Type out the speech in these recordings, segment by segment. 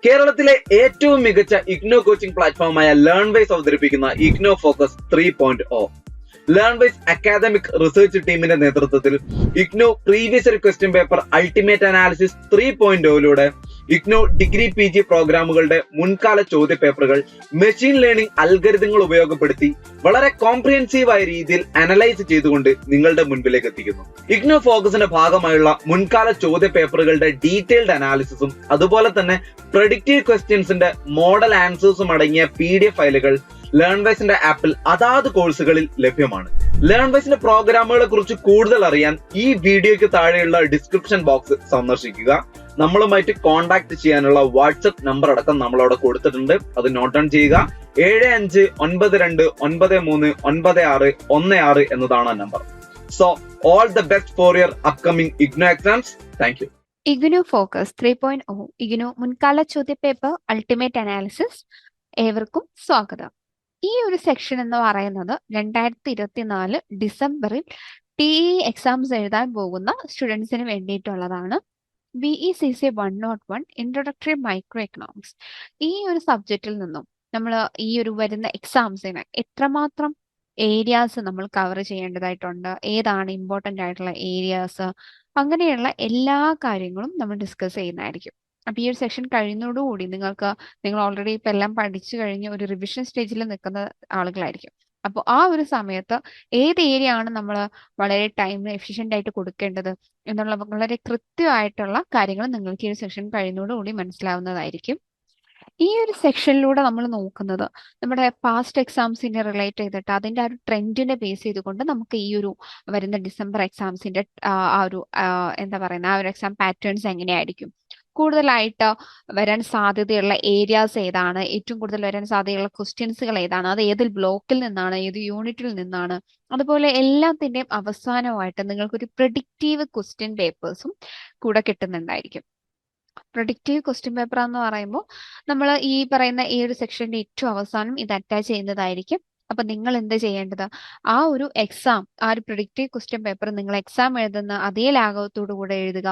കേരളത്തിലെ ഏറ്റവും മികച്ച ഇഗ്നോ കോച്ചിംഗ് പ്ലാറ്റ്ഫോമായ ലേൺവൈസ് അവതരിപ്പിക്കുന്ന IGNOU focus 3.0. Learnwise academic research ടീമിന്റെ നേതൃത്വത്തിൽ IGNOU previous year question paper ultimate analysis 3.0 IGNOU degree PG പ്രോഗ്രാമുകളുടെ മുൻകാല ചോദ്യ പേപ്പറുകൾ മെഷീൻ ലേണിംഗ് അൽഗരിതങ്ങൾ ഉപയോഗപ്പെടുത്തി വളരെ കോംപ്രിഹെൻസീവായ രീതിയിൽ അനലൈസ് ചെയ്തുകൊണ്ട് നിങ്ങളുടെ മുൻപിലേക്ക് എത്തിക്കുന്നു. ഇഗ്നോ ഫോക്കസിന്റെ ഭാഗമായുള്ള മുൻകാല ചോദ്യ പേപ്പറുകളുടെ ഡീറ്റെയിൽഡ് അനാലിസിസും അതുപോലെ തന്നെ പ്രഡിക്റ്റീവ് ക്വസ്റ്റ്യൻസിന്റെ മോഡൽ ആൻസേഴ്സും അടങ്ങിയ PDF ഫയലുകൾ ലേൺവൈസിന്റെ ആപ്പിൽ അതാത് കോഴ്സുകളിൽ ലഭ്യമാണ്. ലേൺവൈസിന്റെ പ്രോഗ്രാമുകളെ കുറിച്ച് കൂടുതൽ അറിയാൻ ഈ വീഡിയോയ്ക്ക് താഴെയുള്ള ഡിസ്ക്രിപ്ഷൻ ബോക്സ് സന്ദർശിക്കുക. നമ്മളുമായിട്ട് കോൺടാക്ട് ചെയ്യാനുള്ള വാട്സ്ആപ്പ് നമ്പർ അടക്കം നമ്മൾ അവിടെ കൊടുത്തിട്ടുണ്ട്. അത് നോട്ട് ഡൗൺ ചെയ്യുക. 7592939616 എന്നതാണ് ആ number. So all the best for your upcoming IGNOU exams. Thank you. IGNOU focus 3.0 IGNOU മുൻകാല ചോദ്യപേപ്പർ അൾട്ടിമേറ്റ് അനാലിസിസ്. ഏവർക്കും സ്വാഗതം. ഈ ഒരു സെക്ഷൻ എന്ന് പറയുന്നത് 2024 ഡിസംബറിൽ TE എക്സാംസ് എഴുതാൻ പോകുന്ന സ്റ്റുഡൻസിന് വേണ്ടിയിട്ടുള്ളതാണ്. BECC 101 introductory micro economics. ഈ ഒരു സബ്ജക്റ്റിൽ നിന്നും നമ്മൾ ഈ ഒരു വരുന്ന എക്സാംസിന് എത്രമാത്രം ഏരിയാസ് നമ്മൾ കവർ ചെയ്യേണ്ടതായിട്ടുണ്ട്, ഏതാണ് ഇമ്പോർട്ടൻ്റ് ആയിട്ടുള്ള ഏരിയാസ്, അങ്ങനെയുള്ള എല്ലാ കാര്യങ്ങളും നമ്മൾ ഡിസ്കസ് ചെയ്യുന്നതായിരിക്കും. അപ്പൊ ഈ ഒരു സെക്ഷൻ കഴിയുന്നതോടുകൂടി നിങ്ങൾ ഓൾറെഡി ഇപ്പൊ എല്ലാം പഠിച്ചു കഴിഞ്ഞ് ഒരു റിവിഷൻ സ്റ്റേജിൽ നിൽക്കുന്ന ആളുകളായിരിക്കും. അപ്പോൾ ആ ഒരു സമയത്ത് ഏത് ഏരിയ ആണ് നമ്മൾ വളരെ ടൈം എഫിഷ്യൻ്റ് ആയിട്ട് കൊടുക്കേണ്ടത് എന്നുള്ള വളരെ കൃത്യമായിട്ടുള്ള കാര്യങ്ങൾ നിങ്ങൾക്ക് ഈ ഒരു സെക്ഷൻ കഴിയുന്നതോടുകൂടി മനസ്സിലാവുന്നതായിരിക്കും. ഈ ഒരു സെക്ഷനിലൂടെ നമ്മൾ നോക്കുന്നത് നമ്മുടെ പാസ്റ്റ് എക്സാംസിനെ റിലേറ്റ് ചെയ്തിട്ട് അതിന്റെ ആ ഒരു ട്രെൻഡിനെ ബേസ് ചെയ്തുകൊണ്ട് നമുക്ക് ഈ ഒരു വരുന്ന ഡിസംബർ എക്സാംസിന്റെ ആ ഒരു എന്താ പറയുന്ന ആ ഒരു എക്സാം പാറ്റേൺസ് എങ്ങനെയായിരിക്കും, കൂടുതലായിട്ട് വരാൻ സാധ്യതയുള്ള ഏരിയാസ് ഏതാണ്, ഏറ്റവും കൂടുതൽ വരാൻ സാധ്യതയുള്ള ക്വസ്റ്റ്യൻസുകൾ ഏതാണ്, അത് ഏതിൽ ബ്ലോക്കിൽ നിന്നാണ്, ഏത് യൂണിറ്റിൽ നിന്നാണ്, അതുപോലെ എല്ലാത്തിൻ്റെയും അവസാനമായിട്ട് നിങ്ങൾക്കൊരു പ്രഡിക്റ്റീവ് ക്വസ്റ്റ്യൻ പേപ്പേഴ്സും കൂടെ കിട്ടുന്നുണ്ടായിരിക്കും. പ്രൊഡിക്റ്റീവ് ക്വസ്റ്റ്യൻ പേപ്പർ എന്ന് പറയുമ്പോൾ നമ്മൾ ഈ പറയുന്ന ഈ ഒരു സെക്ഷന്റെ ഏറ്റവും അവസാനം ഇത് അറ്റാച്ച് ചെയ്യുന്നതായിരിക്കും. അപ്പൊ നിങ്ങൾ എന്ത് ചെയ്യേണ്ടത്, ആ ഒരു എക്സാം, ആ ഒരു പ്രൊഡിക്റ്റീവ് ക്വസ്റ്റ്യൻ പേപ്പർ നിങ്ങൾ എക്സാം എഴുതുന്ന അതേ ലാഘവത്തോടു കൂടെ എഴുതുക.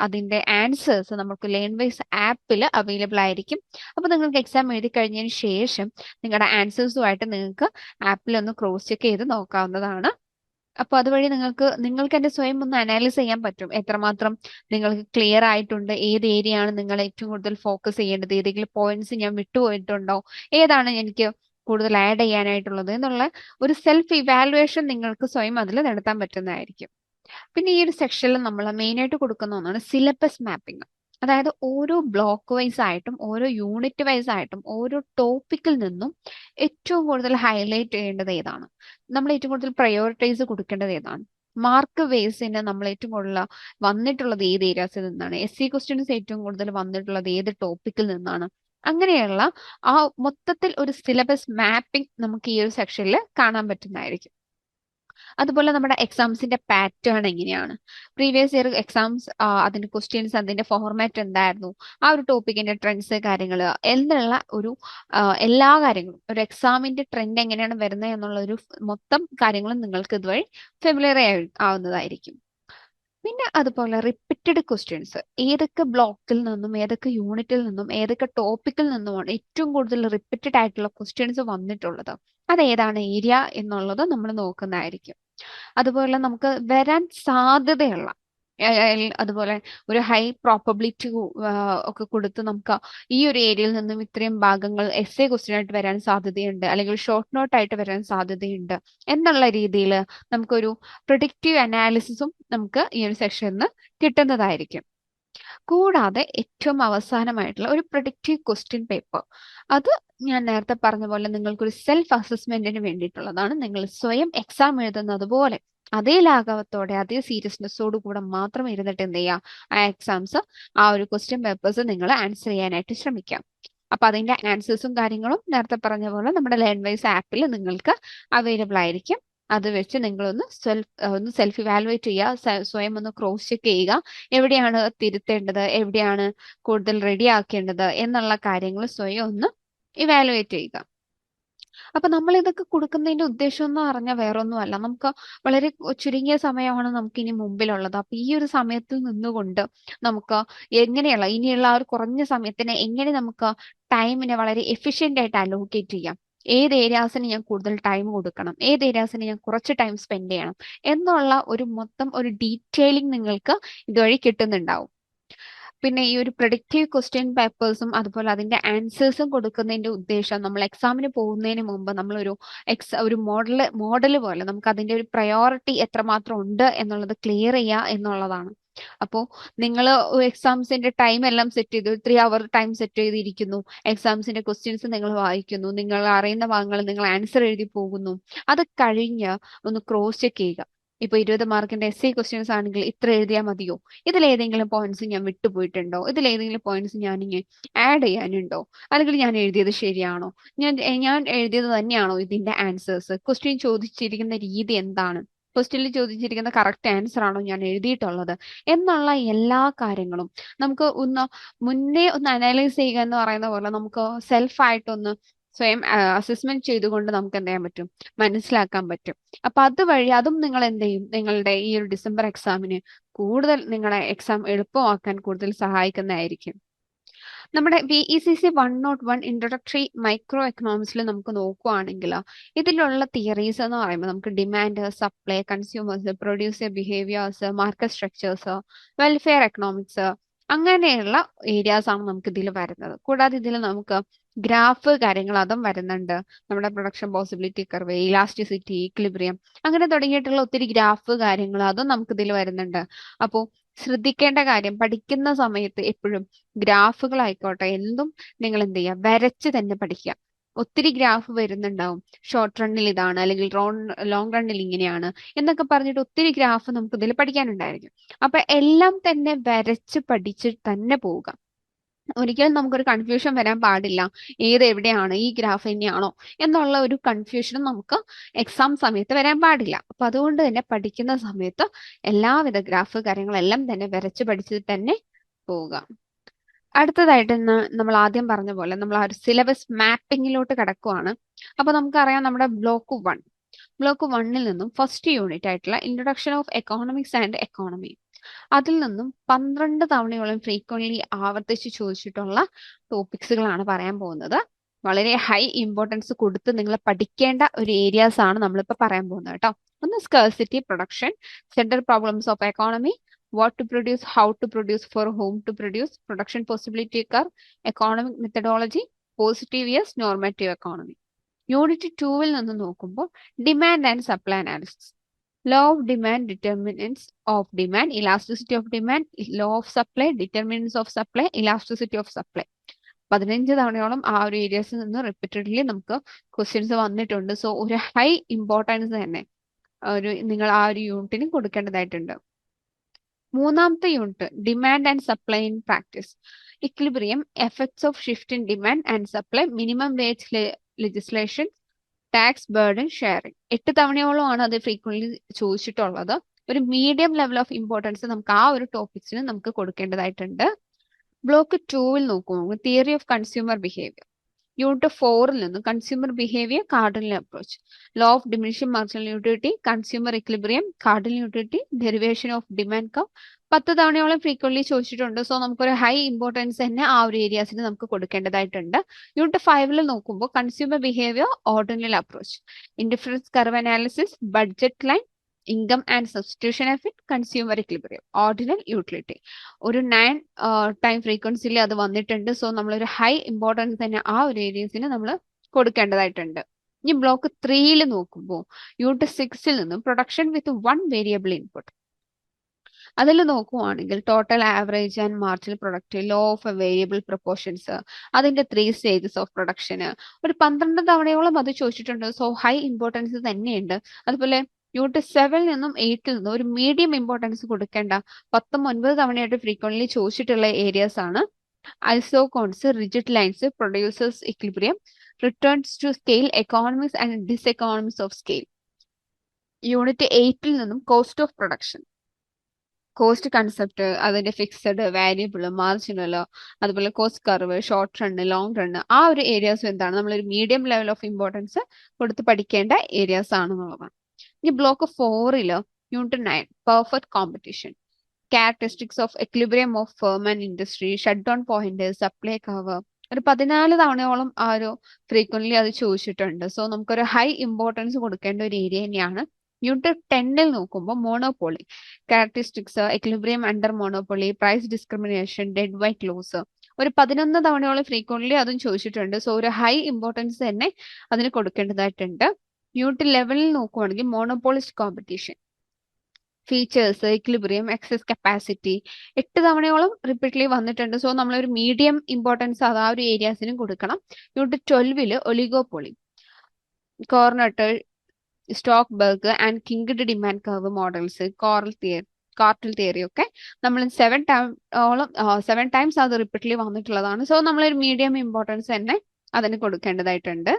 അതിന്റെ ആൻസേഴ്സ് നമുക്ക് ലേൺവൈസ് ആപ്പിൽ അവൈലബിൾ ആയിരിക്കും. അപ്പൊ നിങ്ങൾക്ക് എക്സാം എഴുതി കഴിഞ്ഞതിന് ശേഷം നിങ്ങളുടെ ആൻസേഴ്സുമായിട്ട് നിങ്ങൾക്ക് ആപ്പിൽ ഒന്ന് ക്രോസ് ചെക്ക് ചെയ്ത് നോക്കാവുന്നതാണ്. അപ്പൊ അതുവഴി നിങ്ങൾക്ക് എന്റെ സ്വയം ഒന്ന് അനാലിസ് ചെയ്യാൻ പറ്റും എത്രമാത്രം നിങ്ങൾക്ക് ക്ലിയർ ആയിട്ടുണ്ട്, ഏത് ഏരിയ ആണ് നിങ്ങൾ ഏറ്റവും കൂടുതൽ ഫോക്കസ് ചെയ്യേണ്ടത്, ഏതെങ്കിലും പോയിന്റ്സ് ഞാൻ വിട്ടുപോയിട്ടുണ്ടോ, ഏതാണ് എനിക്ക് കൂടുതൽ ആഡ് ചെയ്യാനായിട്ടുള്ളത് എന്നുള്ള ഒരു സെൽഫ് ഇവാലുവേഷൻ നിങ്ങൾക്ക് സ്വയം അതിൽ നടത്താൻ പറ്റുന്നതായിരിക്കും. പിന്നെ ഈ ഒരു സെക്ഷനിൽ നമ്മൾ മെയിനായിട്ട് കൊടുക്കുന്ന ഒന്നാണ് സിലബസ് മാപ്പിംഗ്. അതായത് ഓരോ ബ്ലോക്ക് വൈസ് ആയിട്ടും ഓരോ യൂണിറ്റ് വൈസ് ആയിട്ടും ഓരോ ടോപ്പിക്കിൽ നിന്നും ഏറ്റവും കൂടുതൽ ഹൈലൈറ്റ് ചെയ്യേണ്ടത് ഏതാണ്, നമ്മൾ ഏറ്റവും കൂടുതൽ പ്രയോറിറ്റൈസ് കൊടുക്കേണ്ടത് ഏതാണ്, മാർക്ക് ബേസിന് നമ്മൾ ഏറ്റവും കൂടുതൽ വന്നിട്ടുള്ളത് ഏത് ഏരിയാസിൽ നിന്നാണ്, SC ക്വസ്റ്റ്യൻസ് ഏറ്റവും കൂടുതൽ വന്നിട്ടുള്ളത് ഏത് ടോപ്പിക്കിൽ നിന്നാണ്, അങ്ങനെയുള്ള ആ മൊത്തത്തിൽ ഒരു സിലബസ് മാപ്പിംഗ് നമുക്ക് ഈ ഒരു സെക്ഷനിൽ കാണാൻ പറ്റുന്നതായിരിക്കും. അതുപോലെ നമ്മുടെ എക്സാംസിന്റെ പാറ്റേൺ എങ്ങനെയാണ്, പ്രീവിയസ് ഇയർ എക്സാംസ് അതിന്റെ ക്വസ്റ്റ്യൻസ്, അതിന്റെ ഫോർമാറ്റ് എന്തായിരുന്നു, ആ ഒരു ടോപ്പിക്കിന്റെ ട്രെൻഡ്സ് കാര്യങ്ങൾ എന്നുള്ള ഒരു എല്ലാ കാര്യങ്ങളും, ഒരു എക്സാമിന്റെ ട്രെൻഡ് എങ്ങനെയാണ് വരുന്നത് എന്നുള്ള ഒരു മൊത്തം കാര്യങ്ങളും നിങ്ങൾക്ക് ഇതുവഴി ഫെമിലിയർ ആവുന്നതായിരിക്കും. പിന്നെ അതുപോലെ റിപ്പീറ്റഡ് ക്വസ്റ്റ്യൻസ്, ഏതൊക്കെ ബ്ലോക്കിൽ നിന്നും ഏതൊക്കെ യൂണിറ്റിൽ നിന്നും ഏതൊക്കെ ടോപ്പിക്കിൽ നിന്നുമാണ് ഏറ്റവും കൂടുതൽ റിപ്പീറ്റഡ് ആയിട്ടുള്ള ക്വസ്റ്റ്യൻസ് വന്നിട്ടുള്ളത്, അത് ഏതാണ് ഏരിയ എന്നുള്ളത് നമ്മൾ നോക്കുന്നതായിരിക്കും. അതുപോലെ നമുക്ക് വരാൻ സാധ്യതയുള്ള അതുപോലെ ഒരു ഹൈ പ്രോബബിലിറ്റി ഒക്കെ കൊടുത്ത് നമുക്ക് ഈ ഒരു ഏരിയയിൽ നിന്നും ഇത്രയും ഭാഗങ്ങൾ essay ക്വസ്റ്റ്യൻ ആയിട്ട് വരാൻ സാധ്യതയുണ്ട്, അല്ലെങ്കിൽ ഷോർട്ട് നോട്ട് ആയിട്ട് വരാൻ സാധ്യതയുണ്ട് എന്നുള്ള രീതിയിൽ നമുക്കൊരു പ്രൊഡിക്റ്റീവ് അനാലിസിസും നമുക്ക് ഈ ഒരു സെക്ഷനിൽ കിട്ടുന്നതായിരിക്കും. കൂടാതെ ഏറ്റവും അവസാനമായിട്ടുള്ള ഒരു പ്രൊഡിക്റ്റീവ് ക്വസ്റ്റ്യൻ പേപ്പർ, അത് ഞാൻ നേരത്തെ പറഞ്ഞ പോലെ നിങ്ങൾക്കൊരു സെൽഫ് അസസ്മെന്റിന് വേണ്ടിയിട്ടുള്ളതാണ്. നിങ്ങൾ സ്വയം എക്സാം എഴുതുന്നത് പോലെ അതേ ലാഘവത്തോടെ അതേ സീരിയസ്നെസ്സോടു കൂടെ മാത്രം ഇരുന്നിട്ട് എന്ത് ചെയ്യുക, ആ എക്സാംസ്, ആ ഒരു ക്വസ്റ്റ്യൻ പേപ്പേഴ്സ് നിങ്ങൾ ആൻസർ ചെയ്യാനായിട്ട് ശ്രമിക്കാം. അപ്പൊ അതിന്റെ ആൻസേഴ്സും കാര്യങ്ങളും നേരത്തെ പറഞ്ഞ പോലെ നമ്മുടെ ലേൺവൈസ് ആപ്പിൽ നിങ്ങൾക്ക് അവൈലബിൾ ആയിരിക്കും. അത് വെച്ച് നിങ്ങളൊന്ന് സെൽഫ് ഇവാലുവേറ്റ് ചെയ്യുക, സ്വയം ഒന്ന് ക്രോസ് ചെക്ക് ചെയ്യുക, എവിടെയാണ് തിരുത്തേണ്ടത്, എവിടെയാണ് കൂടുതൽ റെഡി ആക്കേണ്ടത് എന്നുള്ള കാര്യങ്ങൾ സ്വയം ഒന്ന് ഇവാലുവേറ്റ് ചെയ്യുക. അപ്പൊ നമ്മൾ ഇതൊക്കെ കൊടുക്കുന്നതിന്റെ ഉദ്ദേശം എന്ന് പറഞ്ഞാൽ വേറൊന്നുമല്ല. നമുക്ക് വളരെ ചുരുങ്ങിയ സമയമാണ് നമുക്ക് ഇനി മുമ്പിലുള്ളത്. അപ്പൊ ഈ ഒരു സമയത്തിൽ നിന്നുകൊണ്ട് നമുക്ക് എങ്ങനെയുള്ള ഇനിയുള്ള ആ ഒരു കുറഞ്ഞ സമയത്തിന് എങ്ങനെ നമുക്ക് ടൈമിനെ വളരെ എഫിഷ്യന്റ് ആയിട്ട് അലോക്കേറ്റ് ചെയ്യാം, ഏത് ഏരിയാസിന് ഞാൻ കൂടുതൽ ടൈം കൊടുക്കണം, ഏത് ഏരിയാസിന് ഞാൻ കുറച്ച് ടൈം സ്പെൻഡ് ചെയ്യണം എന്നുള്ള ഒരു മൊത്തം ഒരു ഡീറ്റെയിലിംഗ് നിങ്ങൾക്ക് ഇതുവഴി കിട്ടുന്നുണ്ടാവും. പിന്നെ ഈ ഒരു പ്രൊഡിക്റ്റീവ് ക്വസ്റ്റ്യൻ പേപ്പേഴ്സും അതുപോലെ അതിന്റെ ആൻസേഴ്സും കൊടുക്കുന്നതിന്റെ ഉദ്ദേശം നമ്മൾ എക്സാമിന് പോകുന്നതിന് മുമ്പ് നമ്മളൊരു ഒരു മോഡൽ പോലെ നമുക്ക് അതിന്റെ ഒരു പ്രയോറിറ്റി എത്രമാത്രം ഉണ്ട് എന്നുള്ളത് ക്ലിയർ ചെയ്യുക എന്നുള്ളതാണ്. അപ്പോൾ നിങ്ങൾ എക്സാംസിന്റെ ടൈം എല്ലാം സെറ്റ് ചെയ്തു, 3 hour ടൈം സെറ്റ് ചെയ്തിരിക്കുന്നു, എക്സാംസിന്റെ ക്വസ്റ്റ്യൻസ് നിങ്ങൾ വായിക്കുന്നു, നിങ്ങൾ അറിയുന്ന ഭാഗങ്ങൾ നിങ്ങൾ ആൻസർ എഴുതി പോകുന്നു. അത് കഴിഞ്ഞ് ഒന്ന് ക്രോസ് ചെക്ക് ചെയ്യുക. ഇപ്പൊ 20 മാർക്കിന്റെ എസ് ക്വസ്റ്റ്യൻസ് ആണെങ്കിൽ ഇത്ര എഴുതിയാൽ മതിയോ, ഇതിലേതെങ്കിലും പോയിന്റ്സ് ഞാൻ വിട്ടുപോയിട്ടുണ്ടോ, ഇതിലേതെങ്കിലും പോയിന്റ്സ് ഞാൻ ഇങ്ങനെ ആഡ് ചെയ്യാനുണ്ടോ, അല്ലെങ്കിൽ ഞാൻ എഴുതിയത് ശരിയാണോ, ഞാൻ എഴുതിയത് തന്നെയാണോ ഇതിന്റെ ആൻസേഴ്സ്, ക്വസ്റ്റ്യൻ ചോദിച്ചിരിക്കുന്ന രീതി എന്താണ്, ക്വസ്റ്റ്യനിൽ ചോദിച്ചിരിക്കുന്ന കറക്റ്റ് ആൻസർ ആണോ ഞാൻ എഴുതിയിട്ടുള്ളത് എന്നുള്ള എല്ലാ കാര്യങ്ങളും നമുക്ക് മുന്നേ ഒന്ന് അനലൈസ് ചെയ്യുക എന്ന് പറയുന്ന പോലെ നമുക്ക് സെൽഫായിട്ടൊന്ന് സ്വയം അസസ്മെന്റ് ചെയ്തുകൊണ്ട് നമുക്ക് എന്ത് ചെയ്യാൻ പറ്റും, മനസ്സിലാക്കാൻ പറ്റും. അപ്പൊ അതുവഴി അതും നിങ്ങൾ എന്ത് ചെയ്യും, നിങ്ങളുടെ ഈ ഒരു ഡിസംബർ എക്സാമിന് കൂടുതൽ നിങ്ങളെ എക്സാം എളുപ്പമാക്കാൻ കൂടുതൽ സഹായിക്കുന്നതായിരിക്കും. നമ്മുടെ VECC 101 ഇൻട്രൊഡക്ടറി മൈക്രോ എക്കണോമിക്സിൽ നമുക്ക് നോക്കുകയാണെങ്കിൽ ഇതിലുള്ള തിയറീസ് എന്ന് പറയുമ്പോൾ നമുക്ക് demand, supply, consumers, producer behaviours, market structures, welfare economics, അങ്ങനെയുള്ള ഏരിയാസ് ആണ് നമുക്ക് ഇതിൽ വരുന്നത്. കൂടാതെ ഇതിൽ നമുക്ക് ഗ്രാഫ് കാര്യങ്ങൾ അതും വരുന്നുണ്ട്. നമ്മുടെ production possibility curve, elasticity, equilibrium, അങ്ങനെ തുടങ്ങിയിട്ടുള്ള ഒത്തിരി ഗ്രാഫ് കാര്യങ്ങൾ അതും നമുക്ക് ഇതിൽ വരുന്നുണ്ട്. അപ്പോൾ ശ്രദ്ധിക്കേണ്ട കാര്യം, പഠിക്കുന്ന സമയത്ത് എപ്പോഴും ഗ്രാഫുകളായിക്കോട്ടെ എന്തും നിങ്ങൾ എന്ത് ചെയ്യുക, വരച്ച് തന്നെ പഠിക്കുക. ഒത്തിരി ഗ്രാഫ് വരുന്നുണ്ടാവും, ഷോർട്ട് റണ്ണിൽ ഇതാണ് അല്ലെങ്കിൽ ലോങ് റണ്ണിൽ ഇങ്ങനെയാണ് എന്നൊക്കെ പറഞ്ഞിട്ട് ഒത്തിരി ഗ്രാഫ് നമുക്ക് ഇതിൽ പഠിക്കാനുണ്ടായിരിക്കും. അപ്പൊ എല്ലാം തന്നെ വരച്ച് പഠിച്ച് തന്നെ പോവുക. ഒരിക്കലും നമുക്കൊരു കൺഫ്യൂഷൻ വരാൻ പാടില്ല, ഏത് എവിടെയാണ്, ഈ ഗ്രാഫ് തന്നെയാണോ എന്നുള്ള ഒരു കൺഫ്യൂഷനും നമുക്ക് എക്സാം സമയത്ത് വരാൻ പാടില്ല. അപ്പൊ അതുകൊണ്ട് തന്നെ പഠിക്കുന്ന സമയത്ത് എല്ലാവിധ ഗ്രാഫ് കാര്യങ്ങളെല്ലാം തന്നെ വരച്ച് പഠിച്ചിട്ട് തന്നെ പോവുക. അടുത്തതായിട്ട് നമ്മൾ ആദ്യം പറഞ്ഞ പോലെ നമ്മൾ ആ ഒരു സിലബസ് മാപ്പിങ്ങിലോട്ട് കിടക്കുവാണ്. അപ്പൊ നമുക്കറിയാം നമ്മുടെ ബ്ലോക്ക് 1ൽ നിന്നും ഫസ്റ്റ് യൂണിറ്റ് ആയിട്ടുള്ള introduction of economics and economy, അതിൽ നിന്നും 12 തവണയോളം ഫ്രീക്വന്റ്ലി ആവർത്തിച്ച് ചോദിച്ചിട്ടുള്ള ടോപ്പിക്സുകളാണ് പറയാൻ പോകുന്നത്. വളരെ ഹൈ ഇമ്പോർട്ടൻസ് കൊടുത്ത് നിങ്ങൾ പഠിക്കേണ്ട ഒരു ഏരിയാസ് ആണ് നമ്മളിപ്പോൾ പറയാൻ പോകുന്നത് കേട്ടോ. ഒന്ന് scarcity, production, central problems of economy, what to produce, how to produce, for whom to produce, production possibility curve, economic methodology, positive yes, normative economy. Unit 2ൽ നിന്ന് നോക്കുമ്പോൾ demand and supply analysis, law of demand, determinants of demand, elasticity of demand, law of supply, determinants of supply, elasticity of supply. 15 തവണയോളം ആ ഒരു ഏരിയസിൽ നിന്ന് repeatedly നമുക്ക് questions വന്നിട്ടുണ്ട്. So ഒരു ഹൈ ഇമ്പോർട്ടൻസ് തന്നെ നിങ്ങൾ ആ ഒരു യൂണിറ്റിന് കൊടുക്കേണ്ടതായിട്ടുണ്ട്. മൂന്നാമത്തെ unit demand and supply in practice, equilibrium, effects of shift in demand and supply, minimum wage legislation, tax burden sharing. 8 തവണയോളമാണ് അത് ഫ്രീക്വന്റ്ലി ചോദിച്ചിട്ടുള്ളത്. ഒരു മീഡിയം ലെവൽ ഓഫ് ഇമ്പോർട്ടൻസ് നമുക്ക് ആ ഒരു ടോപ്പിക്സിന് നമുക്ക് കൊടുക്കേണ്ടതായിട്ടുണ്ട്. ബ്ലോക്ക് 2ൽ നോക്കുമ്പോൾ theory of consumer behaviour, unit 4ൽ നിന്ന് consumer behaviour, cardinal approach, law of diminishing marginal utility, consumer equilibrium, cardinal utility, derivation of demand curve. 10 തവണയോളം ഫ്രീക്വന്റ്ലി ചോദിച്ചിട്ടുണ്ട്. സോ നമുക്കൊരു ഹൈ ഇമ്പോർട്ടൻസ് തന്നെ ആ ഒരു ഏരിയാസിന് നമുക്ക് കൊടുക്കേണ്ടതായിട്ടുണ്ട്. യൂണിറ്റ് 5ൽ നോക്കുമ്പോൾ consumer behaviour, ordinal approach, indifference curve analysis, budget line, income and substitution effect, consumer equilibrium, ordinal utility. ഒരു 9 ടൈം ഫ്രീക്വൻസിയിൽ അത് വന്നിട്ടുണ്ട്. സോ നമ്മളൊരു ഹൈ ഇമ്പോർട്ടൻസ് തന്നെ ആ ഒരു ഏരിയസിന് നമ്മൾ കൊടുക്കേണ്ടതായിട്ടുണ്ട്. ഇനി ബ്ലോക്ക് 3ൽ നോക്കുമ്പോൾ യൂണിറ്റ് 6ൽ നിന്നും പ്രൊഡക്ഷൻ വിത്ത് 1 വേരിയബിൾ ഇൻപുട്ട്, അതിൽ നോക്കുവാണെങ്കിൽ total average and marginal product, law of variable proportions, അതിന്റെ 3 സ്റ്റേജസ് ഓഫ് പ്രൊഡക്ഷന് ഒരു 12 തവണയോളം അത് ചോദിച്ചിട്ടുണ്ട്. സോ ഹൈ ഇമ്പോർട്ടൻസ് തന്നെയുണ്ട്. അതുപോലെ യൂണിറ്റ് 7ൽ നിന്നും 8ൽ നിന്നും ഒരു മീഡിയം ഇമ്പോർട്ടൻസ് കൊടുക്കേണ്ട 19 തവണയായിട്ട് ഫ്രീക്വന്റ്ലി ചോദിച്ചിട്ടുള്ള ഏരിയാസ് ആണ് ഐസോകോൺസ്, റിജിഡ് lines, producers equilibrium, returns to scale, economics and diseconomics of scale. Unit 8ൽ നിന്നും cost of production, cost concept, അതിന്റെ ഫിക്സഡ്, വാരിയബിൾ, മാർജിനൽ, അതുപോലെ cost curve, short run, long run, ആ ഒരു ഏരിയാസ് എന്താണ് നമ്മളൊരു മീഡിയം ലെവൽ ഓഫ് ഇമ്പോർട്ടൻസ് കൊടുത്ത് പഠിക്കേണ്ട ഏരിയാസ് ആണെന്നുള്ളതാണ്. ഇനി block 4 unit 9 perfect competition, characteristics of equilibrium of firm and industry, shut down point, supply curve, ഒരു 14 തവണയോളം ആ ഒരു ഫ്രീക്വന്റ്ലി അത് ചോദിച്ചിട്ടുണ്ട്. സോ നമുക്കൊരു ഹൈ ഇമ്പോർട്ടൻസ് കൊടുക്കേണ്ട ഒരു ഏരിയ തന്നെയാണ്. യൂണിറ്റ് 10 നോക്കുമ്പോൾ monopoly, characteristics, equilibrium under monopoly, price discrimination, dead weight loss, ഒരു 11 തവണയോളം ഫ്രീക്വന്റ്ലി അതും ചോദിച്ചിട്ടുണ്ട്. സോ ഒരു ഹൈ ഇമ്പോർട്ടൻസ് തന്നെ അതിന് കൊടുക്കേണ്ടതായിട്ടുണ്ട്. യൂണിറ്റ് 11 നോക്കുവാണെങ്കിൽ monopolist competition, features, equilibrium, excess capacity, 8 തവണയോളം റിപ്പീറ്റ്ലി വന്നിട്ടുണ്ട്. സോ നമ്മളൊരു മീഡിയം ഇമ്പോർട്ടൻസ് അത് ആ ഒരു ഏരിയാസിനും കൊടുക്കണം. Unit 12 oligopoly, Cournot, Stackelberg and kinked demand curve models, cartel theory ഒക്കെ നമ്മൾ 7 ടൈംസ് അത് റിപ്പീറ്റ്ലി വന്നിട്ടുള്ളതാണ്. സോ നമ്മളൊരു മീഡിയം ഇമ്പോർട്ടൻസ് തന്നെ അതിന് കൊടുക്കേണ്ടതായിട്ടുണ്ട്.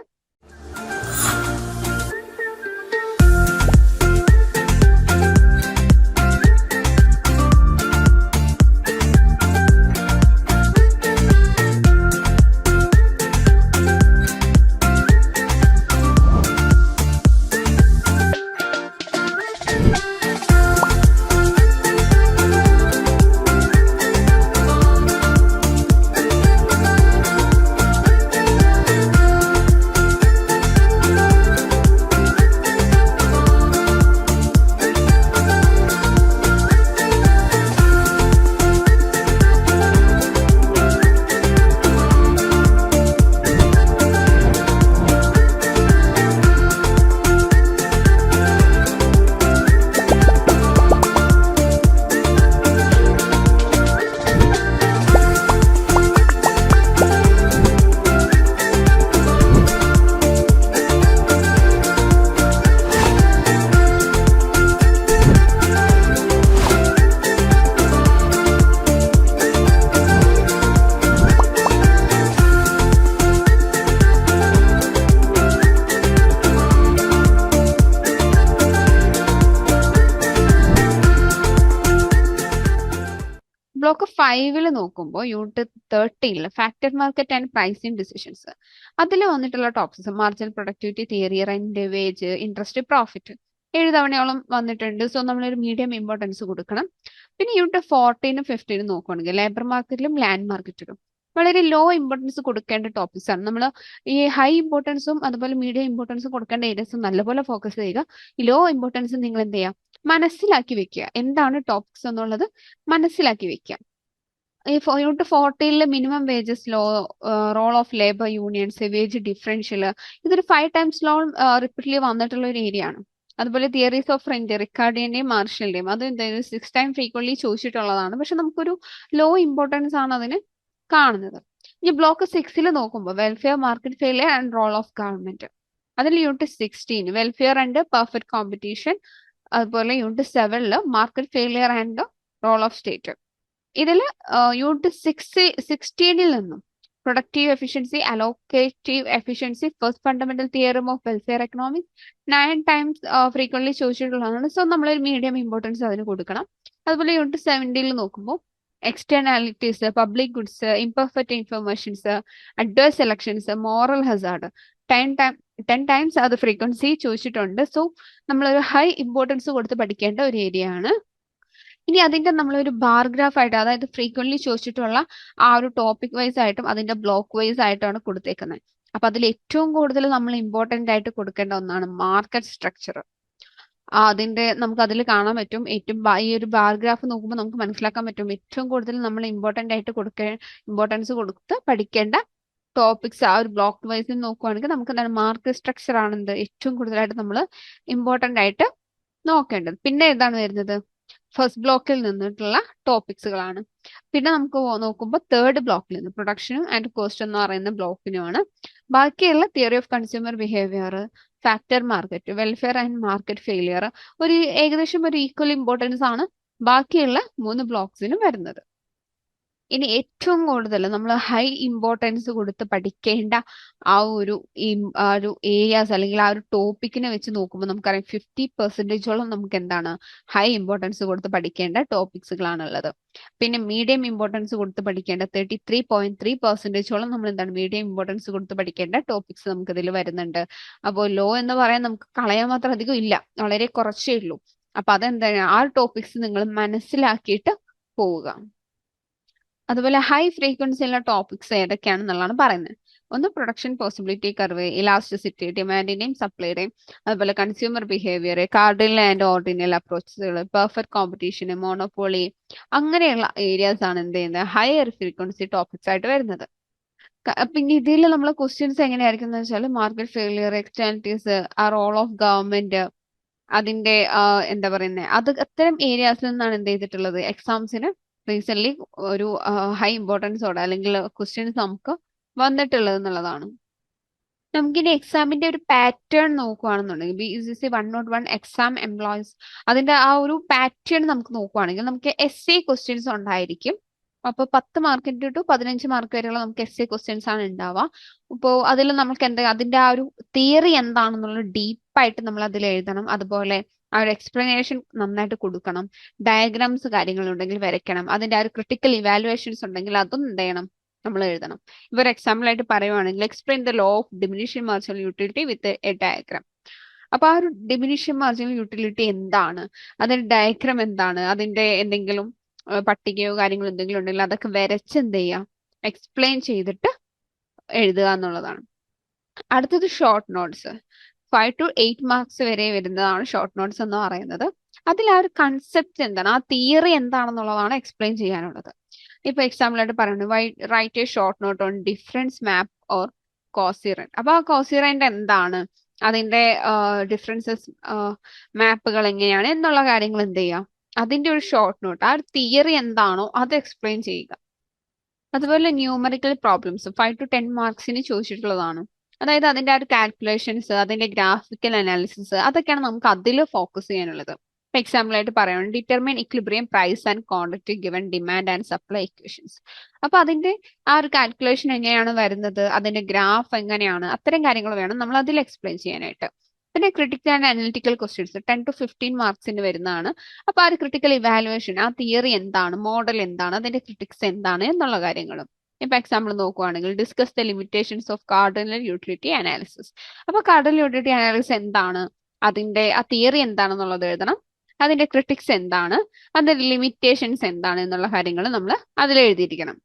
ബ്ലോക്ക് 5 നോക്കുമ്പോൾ unit 13 factor market and pricing decisions, അതിൽ വന്നിട്ടുള്ള topics marginal productivity theory, rent, wage, interest, profit 7 തവണയോളം വന്നിട്ടുണ്ട്. സോ നമ്മളൊരു മീഡിയം ഇമ്പോർട്ടൻസ് കൊടുക്കണം. പിന്നെ യൂണിറ്റ് 14 15 നോക്കുകയാണെങ്കിൽ ലേബർ മാർക്കറ്റിലും ലാൻഡ് മാർക്കറ്റിലും വളരെ ലോ ഇമ്പോർട്ടൻസ് കൊടുക്കേണ്ട ടോപ്പിക്സ് ആണ്. നമ്മൾ ഈ ഹൈ ഇമ്പോർട്ടൻസും അതുപോലെ മീഡിയം ഇമ്പോർട്ടൻസും കൊടുക്കേണ്ട ഏരിയസും നല്ലപോലെ ഫോക്കസ് ചെയ്യുക. ഈ ലോ ഇമ്പോർട്ടൻസ് നിങ്ങൾ എന്ത് ചെയ്യുക, മനസ്സിലാക്കി വെക്കുക, എന്താണ് ടോപ്പിക്സ് എന്നുള്ളത് മനസ്സിലാക്കി വെക്കുക. ഈ unit 14 minimum wages law, role of labour unions, wage differential, ഇതൊരു 5 ടൈംസ് ലോ റിപ്പീറ്റ്ലി വന്നിട്ടുള്ള ഒരു ഏരിയ ആണ്. അതുപോലെ തിയറീസ് ഓഫ് റെന്റ്, റിക്കാർഡിന്റെയും മാർഷലിന്റെയും, അത് 6 ടൈം ഫ്രീക്വന്റ്ലി ചോദിച്ചിട്ടുള്ളതാണ്. പക്ഷെ നമുക്കൊരു ലോ ഇമ്പോർട്ടൻസ് ആണ് അതിന് കാണുന്നത്. ഇനി ബ്ലോക്ക് 6 നോക്കുമ്പോൾ welfare, market failure and role of government, അതിൽ unit 16 welfare and perfect competition, അതുപോലെ unit 7 market failure and role of state. ഇതിൽ യൂണിറ്റ് 16 നിന്നും productive efficiency, allocative efficiency, first fundamental theorem of welfare economics 9 times frequently ചോദിച്ചിട്ടുള്ളതാണ്. So നമ്മളൊരു medium importance അതിന് കൊടുക്കണം. അതുപോലെ unit 17 നോക്കുമ്പോൾ externalities, public goods, imperfect informations, adverse selections, moral hazard 10 times അത് frequency ചോദിച്ചിട്ടുണ്ട്. സോ നമ്മളൊരു ഹൈ ഇമ്പോർട്ടൻസ് കൊടുത്ത് പഠിക്കേണ്ട ഒരു ഏരിയ ആണ്. ഇനി അതിന്റെ നമ്മളൊരു ബാർ ഗ്രാഫ് ആയിട്ട്, അതായത് ഫ്രീക്വന്റ്ലി ചോദിച്ചിട്ടുള്ള ആ ഒരു ടോപ്പിക് വൈസ് ആയിട്ടും അതിന്റെ ബ്ലോക്ക് വൈസ് ആയിട്ടാണ് കൊടുത്തേക്കുന്നത്. അപ്പൊ അതിൽ ഏറ്റവും കൂടുതൽ നമ്മൾ ഇമ്പോർട്ടന്റ് ആയിട്ട് കൊടുക്കേണ്ട ഒന്നാണ് മാർക്കറ്റ് സ്ട്രക്ചർ. അതിന്റെ നമുക്ക് അതിൽ കാണാൻ പറ്റും. ഈ ഒരു ബാർ ഗ്രാഫ് നോക്കുമ്പോൾ നമുക്ക് മനസ്സിലാക്കാൻ പറ്റും ഏറ്റവും കൂടുതൽ നമ്മൾ ഇമ്പോർട്ടൻസ് കൊടുത്ത് പഠിക്കേണ്ട ടോപ്പിക്സ് ആ ഒരു ബ്ലോക്ക് വൈസിൽ നോക്കുവാണെങ്കിൽ നമുക്ക് എന്താണ് മാർക്കറ്റ് സ്ട്രക്ചർ ആണ് ഏറ്റവും കൂടുതലായിട്ട് നമ്മൾ ഇമ്പോർട്ടന്റ് ആയിട്ട് നോക്കേണ്ടത്. പിന്നെ ഏതാണ് വരുന്നത്, ഫസ്റ്റ് ബ്ലോക്കിൽ നിന്നിട്ടുള്ള ടോപ്പിക്സുകളാണ്. പിന്നെ നമുക്ക് നോക്കുമ്പോൾ തേർഡ് ബ്ലോക്കിൽ നിന്ന് പ്രൊഡക്ഷനും ആൻഡ് കോസ്റ്റ് എന്ന് പറയുന്ന ബ്ലോക്കിനുമാണ്. ബാക്കിയുള്ള theory of consumer behaviour, factor market, welfare and market failure ഏകദേശം ഒരു ഈക്വൽ ഇമ്പോർട്ടൻസ് ആണ് ബാക്കിയുള്ള 3 ബ്ലോക്സിനും വരുന്നത്. ഇനി ഏറ്റവും കൂടുതൽ നമ്മൾ ഹൈ ഇമ്പോർട്ടൻസ് കൊടുത്ത് പഠിക്കേണ്ട ആ ഒരു ആ ഒരു ഏരിയാസ് അല്ലെങ്കിൽ ആ ഒരു ടോപ്പിക്കിനെ വെച്ച് നോക്കുമ്പോൾ നമുക്കറിയാം 50%ഓളം നമുക്ക് എന്താണ് ഹൈ ഇമ്പോർട്ടൻസ് കൊടുത്ത് പഠിക്കേണ്ട ടോപ്പിക്സുകളാണുള്ളത്. പിന്നെ മീഡിയം ഇമ്പോർട്ടൻസ് കൊടുത്ത് പഠിക്കേണ്ട 33.3%ഓളം നമ്മൾ എന്താണ് മീഡിയം ഇമ്പോർട്ടൻസ് കൊടുത്ത് പഠിക്കേണ്ട ടോപ്പിക്സ് നമുക്ക് ഇതിൽ വരുന്നുണ്ട്. അപ്പോൾ ലോ എന്ന് പറയാൻ നമുക്ക് കളയാൻ മാത്രം അധികം ഇല്ല, വളരെ കുറച്ചേ ഉള്ളൂ. അപ്പൊ അതെന്താണ് ആ ടോപ്പിക്സ് നിങ്ങൾ മനസ്സിലാക്കിയിട്ട് പോവുക. അതുപോലെ ഹൈ ഫ്രീക്വൻസി ഉള്ള ടോപ്പിക്സ് ഏതൊക്കെയാണെന്നുള്ളതാണ് പറയുന്നത്. ഒന്ന് പ്രൊഡക്ഷൻ പോസിബിലിറ്റി കർവ്, ഇലാസ്റ്റിസിറ്റി, ഡിമാൻഡിന്റെയും സപ്ലൈയുടെയും, അതുപോലെ consumer behaviour, cardinal and ordinal അപ്രോച്ചുകൾ, പെർഫെക്റ്റ് കോമ്പറ്റീഷൻ, മോണോപോളി, അങ്ങനെയുള്ള ഏരിയാസ് ആണ് എന്ത് ചെയ്യുന്നത് ഹയർ ഫ്രീക്വൻസി ടോപ്പിക്സ് ആയിട്ട് വരുന്നത്. പിന്നെ ഇതിൽ നമ്മൾ ക്വസ്റ്റ്യൻസ് എങ്ങനെയായിരിക്കും എന്ന് വെച്ചാൽ മാർക്കറ്റ് ഫെയിലിയർ, എക്സ്റ്റേണലിറ്റീസ്, ആ റോൾ ഓഫ് ഗവൺമെന്റ്, അതിന്റെ എന്താ പറയുന്നത്, അത് അത്തരം ഏരിയാസിൽ നിന്നാണ് എന്ത് ചെയ്തിട്ടുള്ളത് എക്സാംസിന് റീസെന്റ് ഒരു ഹൈ ഇമ്പോർട്ടൻസോടെ അല്ലെങ്കിൽ ക്വസ്റ്റ്യൻസ് നമുക്ക് വന്നിട്ടുള്ളത് എന്നുള്ളതാണ്. നമുക്കിനി എക്സാമിന്റെ ഒരു പാറ്റേൺ നോക്കുകയാണെന്നുണ്ടെങ്കിൽ BGC 101 എക്സാം എംപ്ലോയീസ്, അതിന്റെ ആ ഒരു പാറ്റേൺ നമുക്ക് നോക്കുകയാണെങ്കിൽ നമുക്ക് essay ക്വസ്റ്റ്യൻസ് ഉണ്ടായിരിക്കും. അപ്പോൾ 10 മാർക്കിന്റെ ടു 15 മാർക്ക് വരെയുള്ള നമുക്ക് essay ക്വസ്റ്റ്യൻസ് ആണ് ഉണ്ടാവുക. അപ്പോൾ അതിൽ നമുക്ക് എന്താ അതിന്റെ ആ ഒരു തിയറി എന്താണെന്നുള്ള ഡീപ്പായിട്ട് നമ്മൾ അതിൽ എഴുതണം. അതുപോലെ ആ ഒരു എക്സ്പ്ലനേഷൻ നന്നായിട്ട് കൊടുക്കണം. ഡയഗ്രാംസ് കാര്യങ്ങളുണ്ടെങ്കിൽ വരയ്ക്കണം. അതിന്റെ ആ ഒരു ക്രിട്ടിക്കൽ ഇവാലുവേഷൻസ് ഉണ്ടെങ്കിൽ അതും എന്ത് ചെയ്യണം നമ്മൾ എഴുതണം. ഇവർ എക്സാമ്പിൾ ആയിട്ട് പറയുവാണെങ്കിൽ explain the law of diminishing marginal utility with A diagram. അപ്പൊ ആ ഒരു ഡിമിനിഷിംഗ് മാർജിനൽ യൂട്ടിലിറ്റി എന്താണ്, അതിന്റെ ഡയഗ്രാം എന്താണ്, അതിന്റെ എന്തെങ്കിലും പട്ടികയോ കാര്യങ്ങളോ എന്തെങ്കിലും ഉണ്ടെങ്കിൽ അതൊക്കെ വരച്ച് എന്ത് ചെയ്യുക എക്സ്പ്ലെയിൻ ചെയ്തിട്ട് എഴുതുക എന്നുള്ളതാണ്. അടുത്തത് ഷോർട്ട് നോട്ട്സ്. 5 to 8 മാർക്സ് വരെ വരുന്നതാണ് ഷോർട്ട് നോട്ട്സ് എന്ന് പറയുന്നത്. അതിൽ ആ ഒരു കൺസെപ്റ്റ് എന്താണ്, ആ തിയറി എന്താണെന്നുള്ളതാണ് എക്സ്പ്ലെയിൻ ചെയ്യാനുള്ളത്. ഇപ്പൊ എക്സാമ്പിൾ ആയിട്ട് പറയുന്നത് write a short note on difference map or quasi rent. അപ്പൊ ആ കോസിറന്റ് എന്താണ്, അതിന്റെ ഡിഫറൻസസ് മാപ്പുകൾ എങ്ങനെയാണ് എന്നുള്ള കാര്യങ്ങൾ എന്ത് ചെയ്യാം അതിന്റെ ഒരു ഷോർട്ട് നോട്ട്, ആ ഒരു തിയറി എന്താണോ അത് എക്സ്പ്ലെയിൻ ചെയ്യുക. അതുപോലെ ന്യൂമറിക്കൽ പ്രോബ്ലംസ് 5 to 10 മാർക്സിന് ചോദിച്ചിട്ടുള്ളതാണ്. അതായത് അതിന്റെ ആ ഒരു കാൽക്കുലേഷൻസ്, അതിന്റെ ഗ്രാഫിക്കൽ അനാലിസിസ്, അതൊക്കെയാണ് നമുക്ക് അതിൽ ഫോക്കസ് ചെയ്യാനുള്ളത്. ഇപ്പൊ എക്സാമ്പിൾ ആയിട്ട് പറയുകയാണ് determine equilibrium price and quantity given demand and supply equations. അപ്പൊ അതിന്റെ ആ ഒരു കാൽക്കുലേഷൻ എങ്ങനെയാണ് വരുന്നത്, അതിന്റെ ഗ്രാഫ് എങ്ങനെയാണ്, അത്തരം കാര്യങ്ങൾ വേണം നമ്മൾ അതിൽ എക്സ്പ്ലെയിൻ ചെയ്യാനായിട്ട്. പിന്നെ critical and analytical questions 10 to 15 മാർക്സിന് വരുന്നതാണ്. അപ്പൊ ആ ഒരു ക്രിട്ടിക്കൽ ഇവാലുവേഷൻ, ആ തിയറി എന്താണ്, മോഡൽ എന്താണ്, അതിന്റെ ക്രിട്ടിക്സ് എന്താണ് എന്നുള്ള കാര്യങ്ങളും. ഇപ്പൊ എക്സാമ്പിൾ നോക്കുവാണെങ്കിൽ discuss the limitations of cardinal utility analysis. അപ്പൊ കാർഡിനൽ യൂട്ടിലിറ്റി അനാലിസിസ് എന്താണ്, അതിന്റെ ആ തിയറി എന്താണെന്നുള്ളത് എഴുതണം. അതിന്റെ ക്രിട്ടിക്സ് എന്താണ്, അതിന്റെ ലിമിറ്റേഷൻസ് എന്താണ് എന്നുള്ള കാര്യങ്ങൾ നമ്മൾ അതിൽ എഴുതിയിരിക്കണം.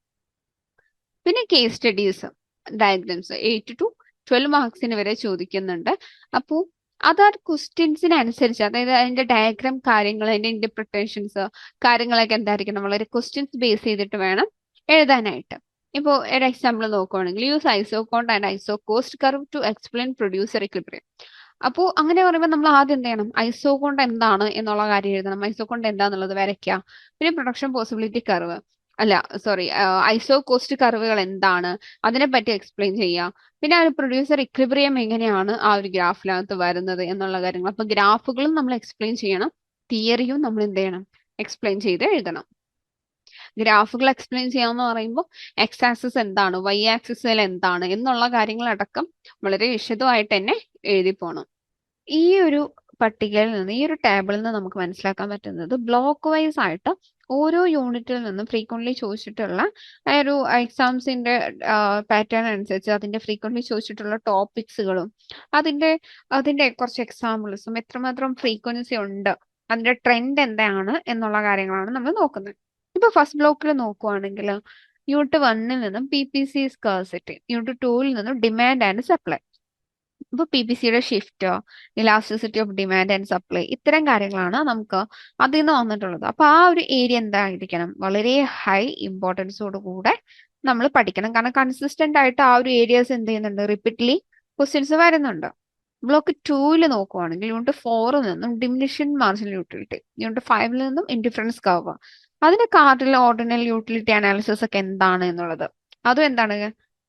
പിന്നെ കേസ് സ്റ്റഡീസ്, ഡയഗ്രാംസ് 8 to 12 മാർക്സിന് വരെ ചോദിക്കുന്നുണ്ട്. അപ്പോൾ അതാ ക്വസ്റ്റ്യൻസിനനുസരിച്ച്, അതായത് അതിന്റെ ഡയഗ്രാം കാര്യങ്ങൾ, അതിന്റെ ഇന്റർപ്രിട്ടേഷൻസ് കാര്യങ്ങളൊക്കെ എന്തായിരിക്കണം വളരെ ക്വസ്റ്റ്യൻസ് ബേസ് ചെയ്തിട്ട് വേണം എഴുതാനായിട്ട്. ഇപ്പോൾ ഒരു എക്സാമ്പിൾ നോക്കുവാണെങ്കിൽ use isoquant and isocost curve to explain producer equilibrium. അപ്പോൾ അങ്ങനെ പറയുമ്പോൾ നമ്മൾ ആദ്യം എന്ത് ചെയ്യണം, ഐസോകോണ്ട് എന്താണ് എന്നുള്ള കാര്യം എഴുതണം. ഐസോകോണ്ട് എന്താന്നുള്ളത് വരയ്ക്കുക. പിന്നെ പ്രൊഡക്ഷൻ പോസിബിലിറ്റി കർവ്, അല്ല സോറി, ഐസോ കോസ്റ്റ് കർവുകൾ എന്താണ് അതിനെപ്പറ്റി എക്സ്പ്ലെയിൻ ചെയ്യുക. പിന്നെ ആ ഒരു പ്രൊഡ്യൂസർ ഇക്വിലിബ്രിയം എങ്ങനെയാണ് ആ ഒരു ഗ്രാഫിനകത്ത് വരുന്നത് എന്നുള്ള കാര്യങ്ങൾ. അപ്പൊ ഗ്രാഫുകളും നമ്മൾ എക്സ്പ്ലെയിൻ ചെയ്യണം, തിയറിയും നമ്മൾ എന്ത് ചെയ്യണം എക്സ്പ്ലെയിൻ ചെയ്ത് എഴുതണം. ഗ്രാഫുകൾ എക്സ്പ്ലെയിൻ ചെയ്യാന്ന് പറയുമ്പോൾ എക്സ് ആക്സിസ് എന്താണ്, വൈ ആക്സിസിൽ എന്താണ് എന്നുള്ള കാര്യങ്ങളടക്കം വളരെ വിശദമായിട്ട് തന്നെ എഴുതി പോകണം. ഈ ഒരു പട്ടികയിൽ നിന്ന്, ഈ ഒരു ടേബിളിൽ നിന്ന് നമുക്ക് മനസ്സിലാക്കാൻ പറ്റുന്നത് ബ്ലോക്ക് വൈസ് ആയിട്ട് ഓരോ യൂണിറ്റിൽ നിന്നും ഫ്രീക്വന്റ്ലി ചോദിച്ചിട്ടുള്ള ഒരു എക്സാംസിന്റെ പാറ്റേൺ അനുസരിച്ച് അതിന്റെ ഫ്രീക്വന്റ്ലി ചോദിച്ചിട്ടുള്ള ടോപ്പിക്സുകളും അതിന്റെ കുറച്ച് എക്സാമ്പിൾസും എത്രമാത്രം ഫ്രീക്വൻസി ഉണ്ട്, അതിന്റെ ട്രെൻഡ് എന്താണ് എന്നുള്ള കാര്യങ്ങളാണ് നമ്മൾ നോക്കുന്നത്. ഇപ്പൊ ഫസ്റ്റ് ബ്ലോക്കിൽ നോക്കുവാണെങ്കിൽ യൂണിറ്റ് 1ൽ നിന്നും PPC സ്കാർസിറ്റി, യൂണിറ്റ് 2ൽ നിന്നും ഡിമാൻഡ് ആൻഡ് സപ്ലൈ. ഇപ്പൊ PPCയുടെ shift, elasticity of demand and supply, ഇത്തരം കാര്യങ്ങളാണ് നമുക്ക് അതിൽ നിന്ന് വന്നിട്ടുള്ളത്. അപ്പൊ ആ ഒരു ഏരിയ എന്തായിരിക്കണം, വളരെ ഹൈ ഇമ്പോർട്ടൻസോട് കൂടെ നമ്മൾ പഠിക്കണം. കാരണം കൺസിസ്റ്റന്റ് ആയിട്ട് ആ ഒരു ഏരിയാസ് എന്ത് ചെയ്യുന്നുണ്ട്, റിപ്പീറ്റ്ലി ക്വസ്റ്റ്യൻസ് വരുന്നുണ്ട്. ബ്ലോക്ക് 2ൽ നോക്കുവാണെങ്കിൽ യൂണിറ്റ് 4ൽ നിന്നും ഡിമിനിഷൻ മാർജിനൽ യൂട്ടിലിറ്റി, യൂണിറ്റ് 5ൽ നിന്നും ഇൻഡിഫറൻസ് കർവ്, അതിന്റെ കാർഡിനൽ ഓർഡിനൽ യൂട്ടിലിറ്റി അനാലിസിസ് ഒക്കെ എന്താണ് എന്നുള്ളത്. അതും എന്താണ്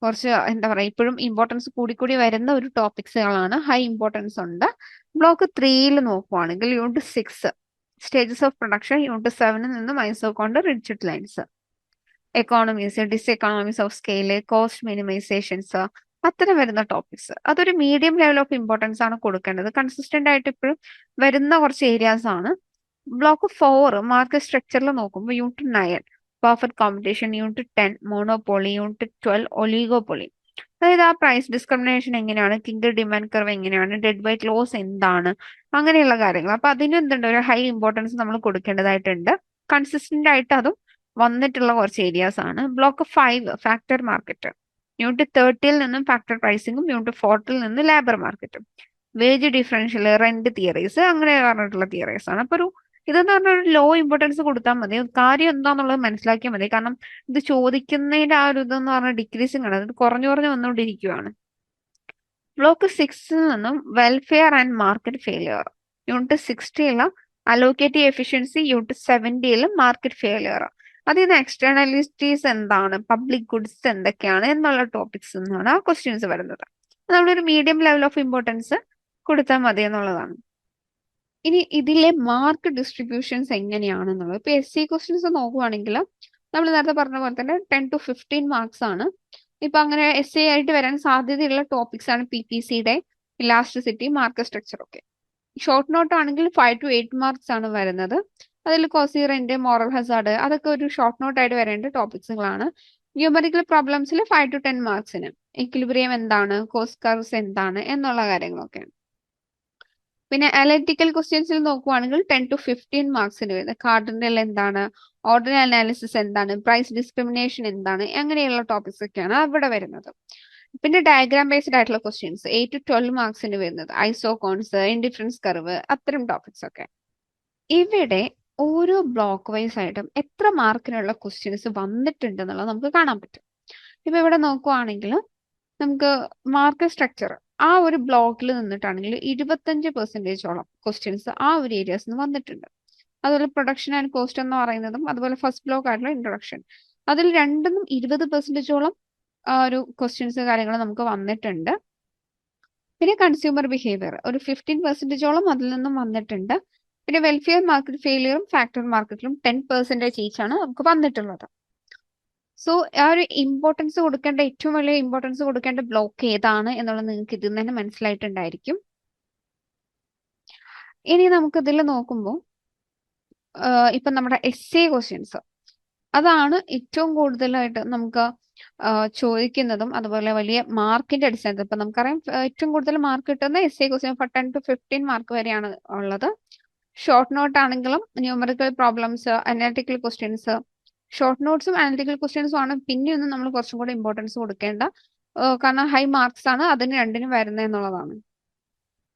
കുറച്ച് എന്താ പറയുക ഇപ്പോഴും ഇമ്പോർട്ടൻസ് കൂടി വരുന്ന ഒരു ടോപ്പിക്സുകളാണ്, ഹൈ ഇമ്പോർട്ടൻസ് ഉണ്ട്. ബ്ലോക്ക് 3ൽ നോക്കുവാണെങ്കിൽ unit 6 stages of production, unit 7ൽ നിന്നും ഐസോകോണ്ട് റിജിഡ് lines. Economies, diseconomies of scale, cost minimisations, അത്തരം വരുന്ന ടോപ്പിക്സ് അതൊരു മീഡിയം ലെവൽ ഓഫ് ഇമ്പോർട്ടൻസ് ആണ് കൊടുക്കേണ്ടത്. കൺസിസ്റ്റന്റ് ആയിട്ട് ഇപ്പോഴും വരുന്ന കുറച്ച് ഏരിയാസ് ആണ്. ബ്ലോക്ക് 4 മാർക്കറ്റ് സ്ട്രക്ചറിൽ നോക്കുമ്പോൾ unit 9 perfect competition, unit 10 monopoly, unit 12 oligopoly. അതായത് ആ പ്രൈസ് ഡിസ്ക്രിമിനേഷൻ എങ്ങനെയാണ്, കിൻഡ് ഡിമാൻഡ് കർവ് എങ്ങനെയാണ്, ഡെഡ് ബൈ ക്ലോസ് എന്താണ്, അങ്ങനെയുള്ള കാര്യങ്ങൾ. അപ്പൊ അതിന് എന്തുണ്ട്, ഒരു ഹൈ ഇമ്പോർട്ടൻസ് നമ്മൾ കൊടുക്കേണ്ടതായിട്ടുണ്ട്. കൺസിസ്റ്റന്റ് ആയിട്ട് അതും വന്നിട്ടുള്ള കുറച്ച് ഏരിയാസ് ആണ്. ബ്ലോക്ക് 5 ഫാക്ടർ മാർക്കറ്റ്, യൂണിറ്റ് 30 നിന്നും ഫാക്ടർ പ്രൈസിംഗും, യൂണിറ്റ് 40 നിന്ന് ലേബർ മാർക്കറ്റും, വേജ് ഡിഫറൻഷ്യൽ, റെന്റ് തിയറീസ്, അങ്ങനെ പറഞ്ഞിട്ടുള്ള തിയറീസ് ആണ്. അപ്പൊ ഇതെന്ന് പറഞ്ഞാൽ ഒരു ലോ ഇമ്പോർട്ടൻസ് കൊടുത്താൽ മതി. കാര്യം എന്താന്നുള്ളത് മനസ്സിലാക്കിയാൽ മതി. കാരണം ഇത് ചോദിക്കുന്നതിന്റെ ആ ഒരു ഇതെന്ന് പറഞ്ഞാൽ ഡിക്രീസിങ് ആണ്, അത് കുറഞ്ഞു വന്നുകൊണ്ടിരിക്കുകയാണ്. ബ്ലോക്ക് 6 നിന്നും welfare and market failure, unit 60 allocative efficiency, unit 70 market failure. അതിൽ നിന്ന് എക്സ്റ്റേണലിറ്റീസ് എന്താണ്, പബ്ലിക് ഗുഡ്സ് എന്തൊക്കെയാണ് എന്നുള്ള ടോപ്പിക്സ് എന്നാണ് ആ ക്വസ്റ്റ്യൻസ് വരുന്നത്. നമ്മളൊരു മീഡിയം ലെവൽ ഓഫ് ഇമ്പോർട്ടൻസ് കൊടുത്താൽ മതി എന്നുള്ളതാണ്. ഇനി ഇതിലെ മാർക്ക് ഡിസ്ട്രിബ്യൂഷൻസ് എങ്ങനെയാണെന്നുള്ളത്, ഇപ്പൊ SC ക്വസ്റ്റ്യൻസ് നോക്കുവാണെങ്കിൽ നമ്മൾ നേരത്തെ പറഞ്ഞ പോലെ തന്നെ 10 to 15 മാർക്സ് ആണ്. ഇപ്പൊ അങ്ങനെ SC ആയിട്ട് വരാൻ സാധ്യതയുള്ള ടോപ്പിക്സ് ആണ് PPCയുടെ ഇലാസ്റ്റിസിറ്റി, മാർക്കറ്റ് സ്ട്രക്ചർ ഒക്കെ. ഷോർട്ട് നോട്ട് ആണെങ്കിൽ 5 to 8 മാർക്സ് ആണ് വരുന്നത്. അതിൽ കോസീറന്റ്, മോറൽ ഹസാർഡ്, അതൊക്കെ ഒരു ഷോർട്ട് നോട്ട് ആയിട്ട് വരേണ്ട ടോപ്പിക്സുകളാണ്. ന്യൂമറിക്കൽ പ്രോബ്ലംസിൽ 5 to 10 മാർക്സിന് ഇക്വിലിബ്രിയം എന്താണ്, കോസ്റ്റ് കർവ്സ് എന്താണ് എന്നുള്ള കാര്യങ്ങളൊക്കെ. പിന്നെ അനലിറ്റിക്കൽ ക്വസ്റ്റ്യൻസിൽ നോക്കുവാണെങ്കിൽ 10 to 15 മാർക്സിന് വരുന്നത് കാർഡിനൽ എന്താണ്, ഓർഡിനൽ അനാലിസിസ് എന്താണ്, പ്രൈസ് ഡിസ്ക്രിമിനേഷൻ എന്താണ്, അങ്ങനെയുള്ള ടോപ്പിക്സ് ഒക്കെയാണ് അവിടെ വരുന്നത്. പിന്നെ ഡയഗ്രാം ബേസ്ഡ് ആയിട്ടുള്ള ക്വസ്റ്റ്യൻസ് 8 to 12 മാർക്സിന് വരുന്നത് ഐസോകോൺസ്, ഇൻഡിഫറൻസ് കർവ്, അത്തരം ടോപ്പിക്സ് ഒക്കെ. ഇവിടെ ഓരോ ബ്ലോക്ക് വൈസ് ആയിട്ടും എത്ര മാർക്കിനുള്ള ക്വസ്റ്റ്യൻസ് വന്നിട്ടുണ്ട് എന്നുള്ളത് നമുക്ക് കാണാൻ പറ്റും. ഇപ്പൊ ഇവിടെ നോക്കുവാണെങ്കിൽ നമുക്ക് മാർക്കറ്റ് സ്ട്രക്ചർ ആ ഒരു ബ്ലോക്കിൽ നിന്നിട്ടാണെങ്കിൽ 25% ക്വസ്റ്റ്യൻസ് ആ ഒരു ഏരിയാസ് നിന്ന് വന്നിട്ടുണ്ട്. അതുപോലെ പ്രൊഡക്ഷൻ ആൻഡ് കോസ്റ്റ് എന്ന് പറയുന്നതും അതുപോലെ ഫസ്റ്റ് ബ്ലോക്ക് ആയിട്ടുള്ള ഇൻട്രൊഡക്ഷൻ, അതിൽ രണ്ടിനും 20% ഒരു ക്വസ്റ്റ്യൻസ് കാര്യങ്ങൾ നമുക്ക് വന്നിട്ടുണ്ട്. പിന്നെ കൺസ്യൂമർ ബിഹേവിയർ ഒരു 15% അതിൽ നിന്നും വന്നിട്ടുണ്ട്. പിന്നെ വെൽഫെയർ മാർക്കറ്റ് ഫെയിലിയറും ഫാക്ടർ മാർക്കറ്റിലും 10% ഈച്ചാണ് നമുക്ക് വന്നിട്ടുള്ളത്. സോ ആ ഒരു ഇമ്പോർട്ടൻസ് കൊടുക്കേണ്ട, ഏറ്റവും വലിയ ഇമ്പോർട്ടൻസ് കൊടുക്കേണ്ട ബ്ലോക്ക് ഏതാണ് എന്നുള്ളത് നിങ്ങൾക്ക് ഇതിൽ നിന്ന് തന്നെ മനസ്സിലായിട്ടുണ്ടായിരിക്കും. ഇനി നമുക്ക് ഇതിൽ നോക്കുമ്പോൾ ഇപ്പൊ നമ്മുടെ essay ക്വസ്റ്റ്യൻസ് അതാണ് ഏറ്റവും കൂടുതലായിട്ട് നമുക്ക് ചോദിക്കുന്നതും അതുപോലെ വലിയ മാർക്കിന്റെ അടിസ്ഥാനത്തിൽ. ഇപ്പൊ നമുക്കറിയാം ഏറ്റവും കൂടുതൽ മാർക്ക് കിട്ടുന്ന essay ക്വസ്റ്റ്യൻ 10 to 15 മാർക്ക് വരെയാണ് ഉള്ളത്. ഷോർട്ട് നോട്ട് ആണെങ്കിലും numerical problems, analytical questions, short നോട്ട്സും അനാലിറ്റിക്കൽ ക്വസ്റ്റ്യൻസും ആണ് പിന്നെയൊന്നും നമ്മൾ കുറച്ചും കൂടെ ഇമ്പോർട്ടൻസ് കൊടുക്കേണ്ട, കാരണം ഹൈ മാർക്സ് ആണ് അതിന് രണ്ടിനും വരുന്നത് എന്നുള്ളതാണ്.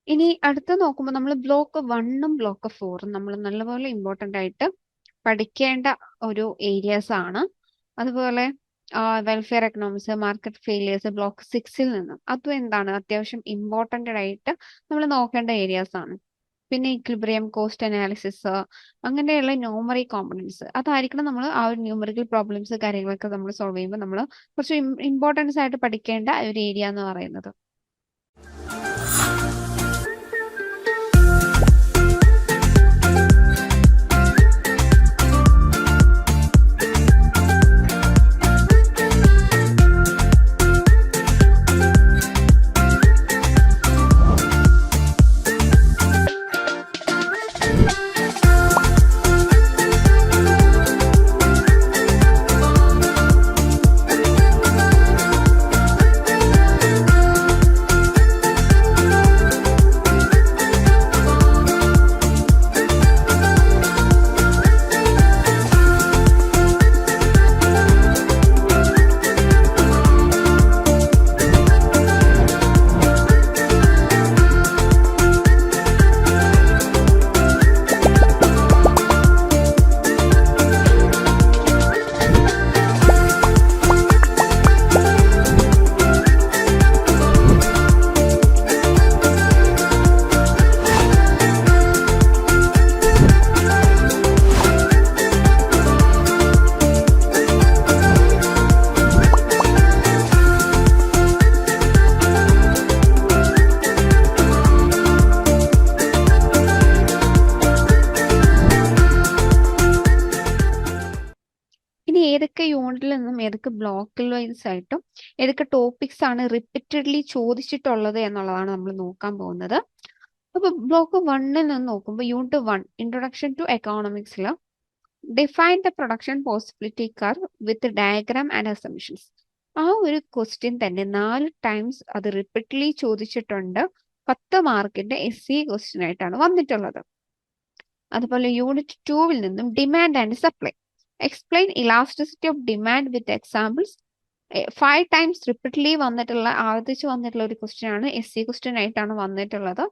ഇനി അടുത്ത് നോക്കുമ്പോൾ നമ്മൾ ബ്ലോക്ക് 1ഉം ബ്ലോക്ക് 4ഉം നമ്മൾ നല്ലപോലെ ഇമ്പോർട്ടൻ്റ് ആയിട്ട് പഠിക്കേണ്ട ഒരു ഏരിയാസ് ആണ്. അതുപോലെ welfare economics, market failures block 6ൽ നിന്നും അതും എന്താണ് അത്യാവശ്യം ഇമ്പോർട്ടൻ്റ് ആയിട്ട് നമ്മൾ നോക്കേണ്ട ഏരിയാസ് ആണ്. പിന്നെ ഇക്വിലിബ്രിയം, കോസ്റ്റ് അനാലിസിസ്, അങ്ങനെയുള്ള ന്യൂമറി കോമ്പണൻസ് അതായിരിക്കണം നമ്മൾ ആ ഒരു ന്യൂമറിക്കൽ പ്രോബ്ലംസ് കാര്യങ്ങളൊക്കെ നമ്മൾ സോൾവ് ചെയ്യുമ്പോൾ നമ്മൾ കുറച്ച് ഇമ്പോർട്ടൻസ് ആയിട്ട് പഠിക്കേണ്ട ഒരു ഏരിയ എന്ന് പറയുന്നത്. ഏതൊക്കെ ബ്ലോക്കിൽ വൈസ് ആയിട്ടും ഏതൊക്കെ ടോപ്പിക്സ് ആണ് റിപ്പീറ്റഡ്ലി ചോദിച്ചിട്ടുള്ളത് എന്നുള്ളതാണ് നമ്മൾ നോക്കാൻ പോകുന്നത്. അപ്പൊ ബ്ലോക്ക് 1ൽ നിന്ന് നോക്കുമ്പോൾ യൂണിറ്റ് 1 ഇൻട്രൊഡക്ഷൻ ടു എക്കണോമിക്സിൽ define the production possibility curve with diagram and assumptions. ആ ഒരു ക്വസ്റ്റ്യൻ തന്നെ 4 ടൈംസ് അത് റിപ്പീറ്റ്ലി ചോദിച്ചിട്ടുണ്ട്. 10 മാർക്കിന്റെ SE ക്വസ്റ്റ്യൻ ആയിട്ടാണ് വന്നിട്ടുള്ളത്. അതുപോലെ യൂണിറ്റ് 2ൽ നിന്നും demand and supply explain elasticity of demand with examples. 5 times repeatedly ആവർത്തിച്ച് വന്നിട്ടുള്ള ഒരു ക്വസ്റ്റ്യൻ ആണ്. SE ക്വസ്റ്റ്യൻ ആയിട്ടാണ് വന്നിട്ടുള്ളത്.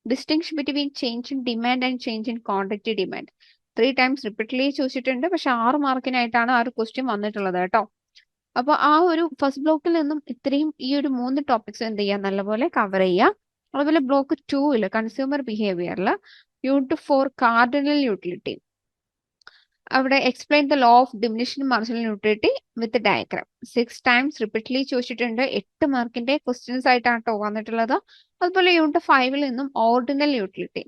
Distinction between change in demand and change in quantity demand 3 times repeatedly ചോദിച്ചിട്ടുണ്ട്. പക്ഷെ 6 മാർക്കിനായിട്ടാണ് ആ ഒരു ക്വസ്റ്റ്യൻ വന്നിട്ടുള്ളത് കേട്ടോ. അപ്പൊ ആ ഒരു ഫസ്റ്റ് ബ്ലോക്കിൽ നിന്നും ഇത്രയും ഈ ഒരു 3 ടോപ്പിക്സ് എന്ത് ചെയ്യുക, നല്ലപോലെ കവർ ചെയ്യുക. അതുപോലെ ബ്ലോക്ക് 2ൽ കൺസ്യൂമർ ബിഹേവിയറിൽ യൂണിറ്റ് 4 കാർഡിനൽ യൂട്ടിലിറ്റി, അവിടെ explain the law of diminishing marginal utility with diagram 6 times repeatedly ചോദിച്ചിട്ടുണ്ട്. 8 മാർക്കിന്റെ ക്വസ്റ്റ്യൻസ് ആയിട്ടാണ് കേട്ടോ വന്നിട്ടുള്ളത്. അതുപോലെ യൂണിറ്റ് 5ൽ നിന്നും ordinal utility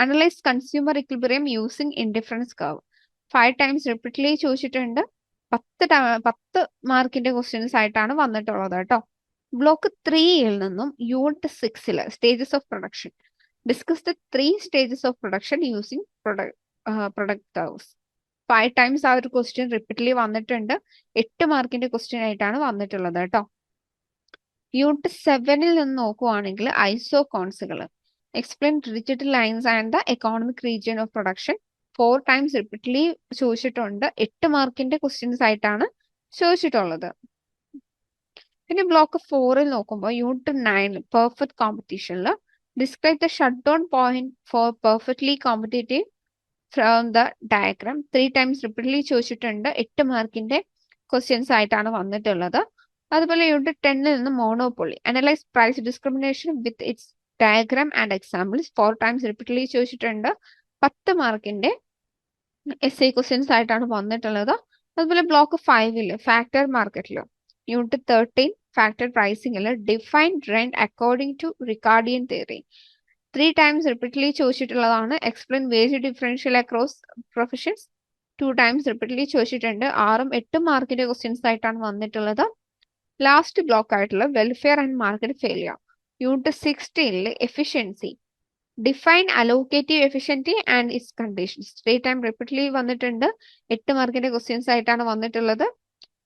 analyse consumer equilibrium using indifference curve 5 times repeatedly ചോദിച്ചിട്ടുണ്ട്. 10 മാർക്കിന്റെ ക്വസ്റ്റ്യൻസ് ആയിട്ടാണ് വന്നിട്ടുള്ളത് കേട്ടോ. ബ്ലോക്ക് 3ൽ നിന്നും യൂണിറ്റ് 6ൽ stages of production discuss the 3 stages of production using product curves 5 times ആ ഒരു ക്വസ്റ്റ്യൻ റിപ്പീറ്റ്ലി വന്നിട്ടുണ്ട്. 8 മാർക്കിന്റെ ക്വസ്റ്റ്യൻ ആയിട്ടാണ് വന്നിട്ടുള്ളത് കേട്ടോ. യൂണിറ്റ് 7ൽ നിന്ന് നോക്കുവാണെങ്കിൽ ഐസോകോൺസുകൾ എക്സ്പ്ലെയിൻ റിജിഡ് lines and the economic region of production 4 times repeatedly ചോദിച്ചിട്ടുണ്ട്. 8 മാർക്കിന്റെ ക്വസ്റ്റ്യൻസ് ആയിട്ടാണ് ചോദിച്ചിട്ടുള്ളത്. പിന്നെ ബ്ലോക്ക് 4ൽ നോക്കുമ്പോൾ യൂണിറ്റ് 9 പെർഫെക്റ്റ് കോമ്പറ്റീഷനിൽ describe the shut down point for perfectly competitive from the diagram 3 times repeatedly ചോദിച്ചിട്ടുണ്ട്. 8 മാർക്കിന്റെ ക്വസ്റ്റ്യൻസ് ആയിട്ടാണ് വന്നിട്ടുള്ളത്. അതുപോലെ യൂണിറ്റ് 10ൽ നിന്ന് monopoly analyse price discrimination with its diagram and examples 4 times repeatedly ചോദിച്ചിട്ടുണ്ട്. 10 മാർക്കിന്റെ SE ക്വസ്റ്റ്യൻസ് ആയിട്ടാണ് വന്നിട്ടുള്ളത്. അതുപോലെ ബ്ലോക്ക് 5ൽ ഫാക്ടർ മാർക്കറ്റിൽ യൂണിറ്റ് 13 ഫാക്ടർ പ്രൈസിംഗിൽ define rent according to Ricardian theory 3 times repeatedly ചോദിച്ചിട്ടുള്ളതാണ്. Explain wage differential across professions 2 times repeatedly ചോദിച്ചിട്ടുണ്ട്. 6ഉം 8 മാർക്കിന്റെ ക്വസ്റ്റ്യൻസ് ആയിട്ടാണ് വന്നിട്ടുള്ളത്. ലാസ്റ്റ് ബ്ലോക്ക് ആയിട്ടുള്ള welfare and market failure unit 16ൽ efficiency define allocative efficiency and its conditions 3 time repeatedly വന്നിട്ടുണ്ട്. 8 മാർക്കിന്റെ ക്വസ്റ്റ്യൻസ് ആയിട്ടാണ് വന്നിട്ടുള്ളത്.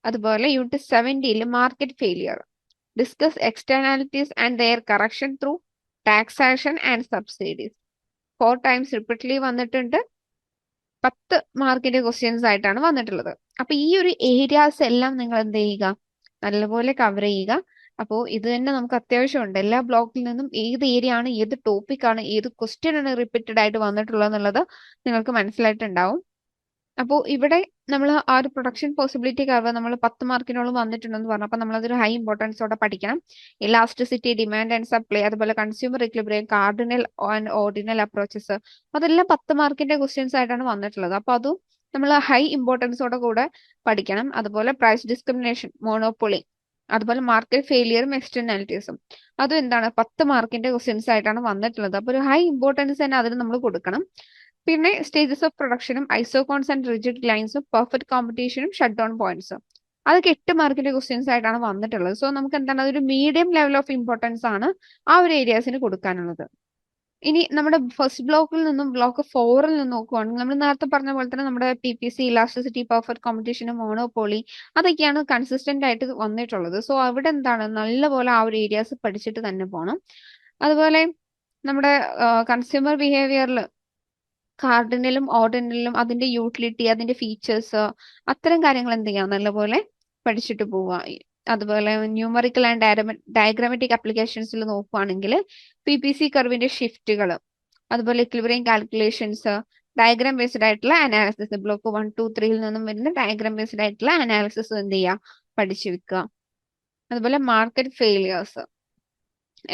അതുപോലെ യൂണിറ്റ് 17ൽ market failure discuss externalities and their correction through taxation and subsidies 4 times repeatedly വന്നിട്ടുണ്ട്. 10 മാർക്കിന്റെ ക്വസ്റ്റ്യൻസ് ആയിട്ടാണ് വന്നിട്ടുള്ളത്. അപ്പൊ ഈ ഒരു ഏരിയാസ് എല്ലാം നിങ്ങൾ എന്ത് ചെയ്യുക, നല്ലപോലെ കവർ ചെയ്യുക. അപ്പോൾ ഇത് തന്നെ നമുക്ക് അത്യാവശ്യമുണ്ട്. എല്ലാ ബ്ലോക്കിൽ നിന്നും ഏത് ഏരിയ ആണ്, ഏത് ടോപ്പിക് ആണ്, ഏത് ക്വസ്റ്റ്യൻ ആണ് റിപ്പീറ്റഡ് ആയിട്ട് വന്നിട്ടുള്ളത് എന്നുള്ളത് നിങ്ങൾക്ക് മനസ്സിലായിട്ടുണ്ടാവും. അപ്പോൾ ഇവിടെ നമ്മൾ ആ ഒരു പ്രൊഡക്ഷൻ പോസിബിലിറ്റി കർവ് നമ്മൾ 10 മാർക്കിനോളം വന്നിട്ടുണ്ടെന്ന് പറഞ്ഞു. അപ്പൊ നമ്മളതൊരു ഹൈ ഇമ്പോർട്ടൻസോടെ പഠിക്കണം. ഇലാസ്റ്റിസിറ്റി, ഡിമാൻഡ് ആൻഡ് സപ്ലൈ, അതുപോലെ consumer equilibrium, cardinal and ordinal approaches, അതെല്ലാം 10 മാർക്കിന്റെ ക്വസ്റ്റ്യൻസ് ആയിട്ടാണ് വന്നിട്ടുള്ളത്. അപ്പൊ അതും നമ്മൾ ഹൈ ഇമ്പോർട്ടൻസോടെ കൂടെ പഠിക്കണം. അതുപോലെ പ്രൈസ് ഡിസ്ക്രിമിനേഷൻ, മോണോപ്പൊളി, അതുപോലെ മാർക്കറ്റ് ഫെയിലിയറും എക്സ്റ്റേണാലിറ്റീസും അതും എന്താണ് 10 മാർക്കിന്റെ ക്വസ്റ്റ്യൻസ് ആയിട്ടാണ് വന്നിട്ടുള്ളത്. അപ്പൊ ഒരു ഹൈ ഇമ്പോർട്ടൻസ് തന്നെ അതിന് നമ്മൾ കൊടുക്കണം. പിന്നെ സ്റ്റേജസ് ഓഫ് പ്രൊഡക്ഷനും ഐസോകോൺസ് ആൻഡ് റിജിഡ് ലൈൻസും പെർഫെക്റ്റ് കോമ്പറ്റീഷനും ഷട്ട് ഡൗൺ പോയിന്റ്സും അതൊക്കെ 8 മാർക്കിന്റെ ക്വസ്റ്റ്യൻസ് ആയിട്ടാണ് വന്നിട്ടുള്ളത്. സോ നമുക്ക് എന്താണ് അതൊരു മീഡിയം ലെവൽ ഓഫ് ഇമ്പോർട്ടൻസ് ആണ് ആ ഒരു ഏരിയാസിന് കൊടുക്കാനുള്ളത്. ഇനി നമ്മുടെ ഫസ്റ്റ് ബ്ലോക്കിൽ നിന്നും ബ്ലോക്ക് 4ൽ നിന്ന് നോക്കുവാണെങ്കിൽ നമ്മൾ നേരത്തെ പറഞ്ഞ പോലെ തന്നെ നമ്മുടെ PPC, elasticity, perfect competition, monopoly അതൊക്കെയാണ് കൺസിസ്റ്റന്റ് ആയിട്ട് വന്നിട്ടുള്ളത്. സോ അവിടെ എന്താണ് നല്ലപോലെ ആ ഒരു ഏരിയാസ് പഠിച്ചിട്ട് തന്നെ പോകണം. അതുപോലെ നമ്മുടെ കൺസ്യൂമർ ബിഹേവിയറിൽ കാർഡിനലും ഓർഡിനലും അതിന്റെ യൂട്ടിലിറ്റി, അതിന്റെ ഫീച്ചേഴ്സ്, അത്തരം കാര്യങ്ങൾ എന്ത് ചെയ്യാം നല്ലപോലെ പഠിച്ചിട്ട് പോവുക. അതുപോലെ ന്യൂമറിക്കൽ ആൻഡ് ഡയഗ്രാമാറ്റിക് ആപ്ലിക്കേഷൻസിൽ നോക്കുകയാണെങ്കിൽ PPC കർവിന്റെ ഷിഫ്റ്റുകൾ, അതുപോലെ ഇക്വിലിബ്രിയം കാൽക്കുലേഷൻസ്, ഡയഗ്രാം ബേസ്ഡ് ആയിട്ടുള്ള അനാലിസിസ്, ബ്ലോക്ക് 1, 2, 3ൽ നിന്നും വരുന്ന ഡയഗ്രാം ബേസ്ഡ് ആയിട്ടുള്ള അനാലിസിസ് എന്ത് ചെയ്യുക, പഠിച്ചു വെക്കുക. അതുപോലെ market failures,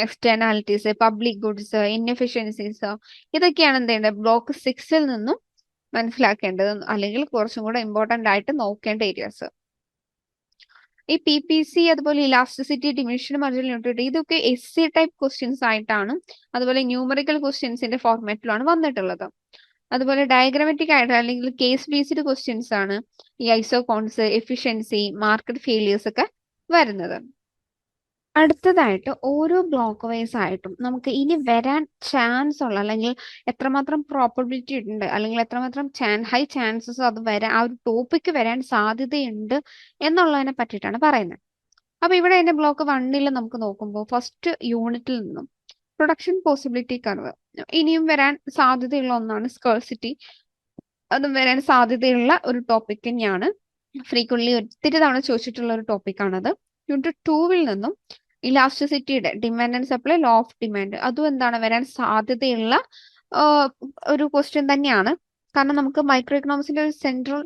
externalities, public goods, inefficiencies, ഇതൊക്കെയാണ് എന്ത് ചെയ്യേണ്ടത് ബ്ലോക്ക് 6ൽ നിന്നും മനസ്സിലാക്കേണ്ടത്, അല്ലെങ്കിൽ കുറച്ചും കൂടെ ഇമ്പോർട്ടന്റ് ആയിട്ട് നോക്കേണ്ട ഏരിയാസ്. ഈ PPC, അതുപോലെ ഇലാസ്റ്റിസിറ്റി, ഡിമിനിഷ്ഡ് മാർജിനൽ യൂട്ടിലിറ്റി ഇതൊക്കെ SC ടൈപ്പ് ക്വസ്റ്റ്യൻസ് ആയിട്ടാണ്, അതുപോലെ ന്യൂമറിക്കൽ ക്വസ്റ്റ്യൻസിന്റെ ഫോർമാറ്റിലാണ് വന്നിട്ടുള്ളത്. അതുപോലെ ഡയഗ്രമാറ്റിക് ആയിട്ട് അല്ലെങ്കിൽ കേസ് ബേസ്ഡ് ക്വസ്റ്റ്യൻസ് ആണ് ഈ ഐസോകോൺസ്, എഫിഷ്യൻസി, മാർക്കറ്റ് ഫെയിലിയേഴ്സ് ഒക്കെ വരുന്നത്. അടുത്തതായിട്ട് ഓരോ ബ്ലോക്ക് വൈസ് ആയിട്ടും നമുക്ക് ഇനി വരാൻ ചാൻസ് ഉള്ള അല്ലെങ്കിൽ എത്രമാത്രം പ്രോബബിലിറ്റി ഉണ്ട് അല്ലെങ്കിൽ എത്രമാത്രം ഹൈ ചാൻസസ് അത് വരാൻ ആ ഒരു ടോപ്പിക്ക് വരാൻ സാധ്യതയുണ്ട് എന്നുള്ളതിനെ പറ്റിയിട്ടാണ് പറയുന്നത്. അപ്പൊ ഇവിടെ എന്റെ ബ്ലോക്ക് 1 നമുക്ക് നോക്കുമ്പോൾ ഫസ്റ്റ് യൂണിറ്റിൽ നിന്നും പ്രൊഡക്ഷൻ പോസിബിലിറ്റി കർവ് ഇനിയും വരാൻ സാധ്യതയുള്ള ഒന്നാണ്. സ്കേഴ്സിറ്റി അതും വരാൻ സാധ്യതയുള്ള ഒരു ടോപ്പിക് തന്നെയാണ്. ഫ്രീക്വന്റ്ലി ഒത്തിരി തവണ ചോദിച്ചിട്ടുള്ള ഒരു ടോപ്പിക്കാണത്. യൂണിറ്റ് 2 നിന്നും ഇലാസ്റ്റിസിറ്റിയുടെ demand and supply, law of demand, അതും എന്താണ് വരാൻ സാധ്യതയുള്ള ഒരു ക്വസ്റ്റ്യൻ തന്നെയാണ്. കാരണം നമുക്ക് മൈക്രോ എക്കണോമിക്സിന്റെ ഒരു സെൻട്രൽ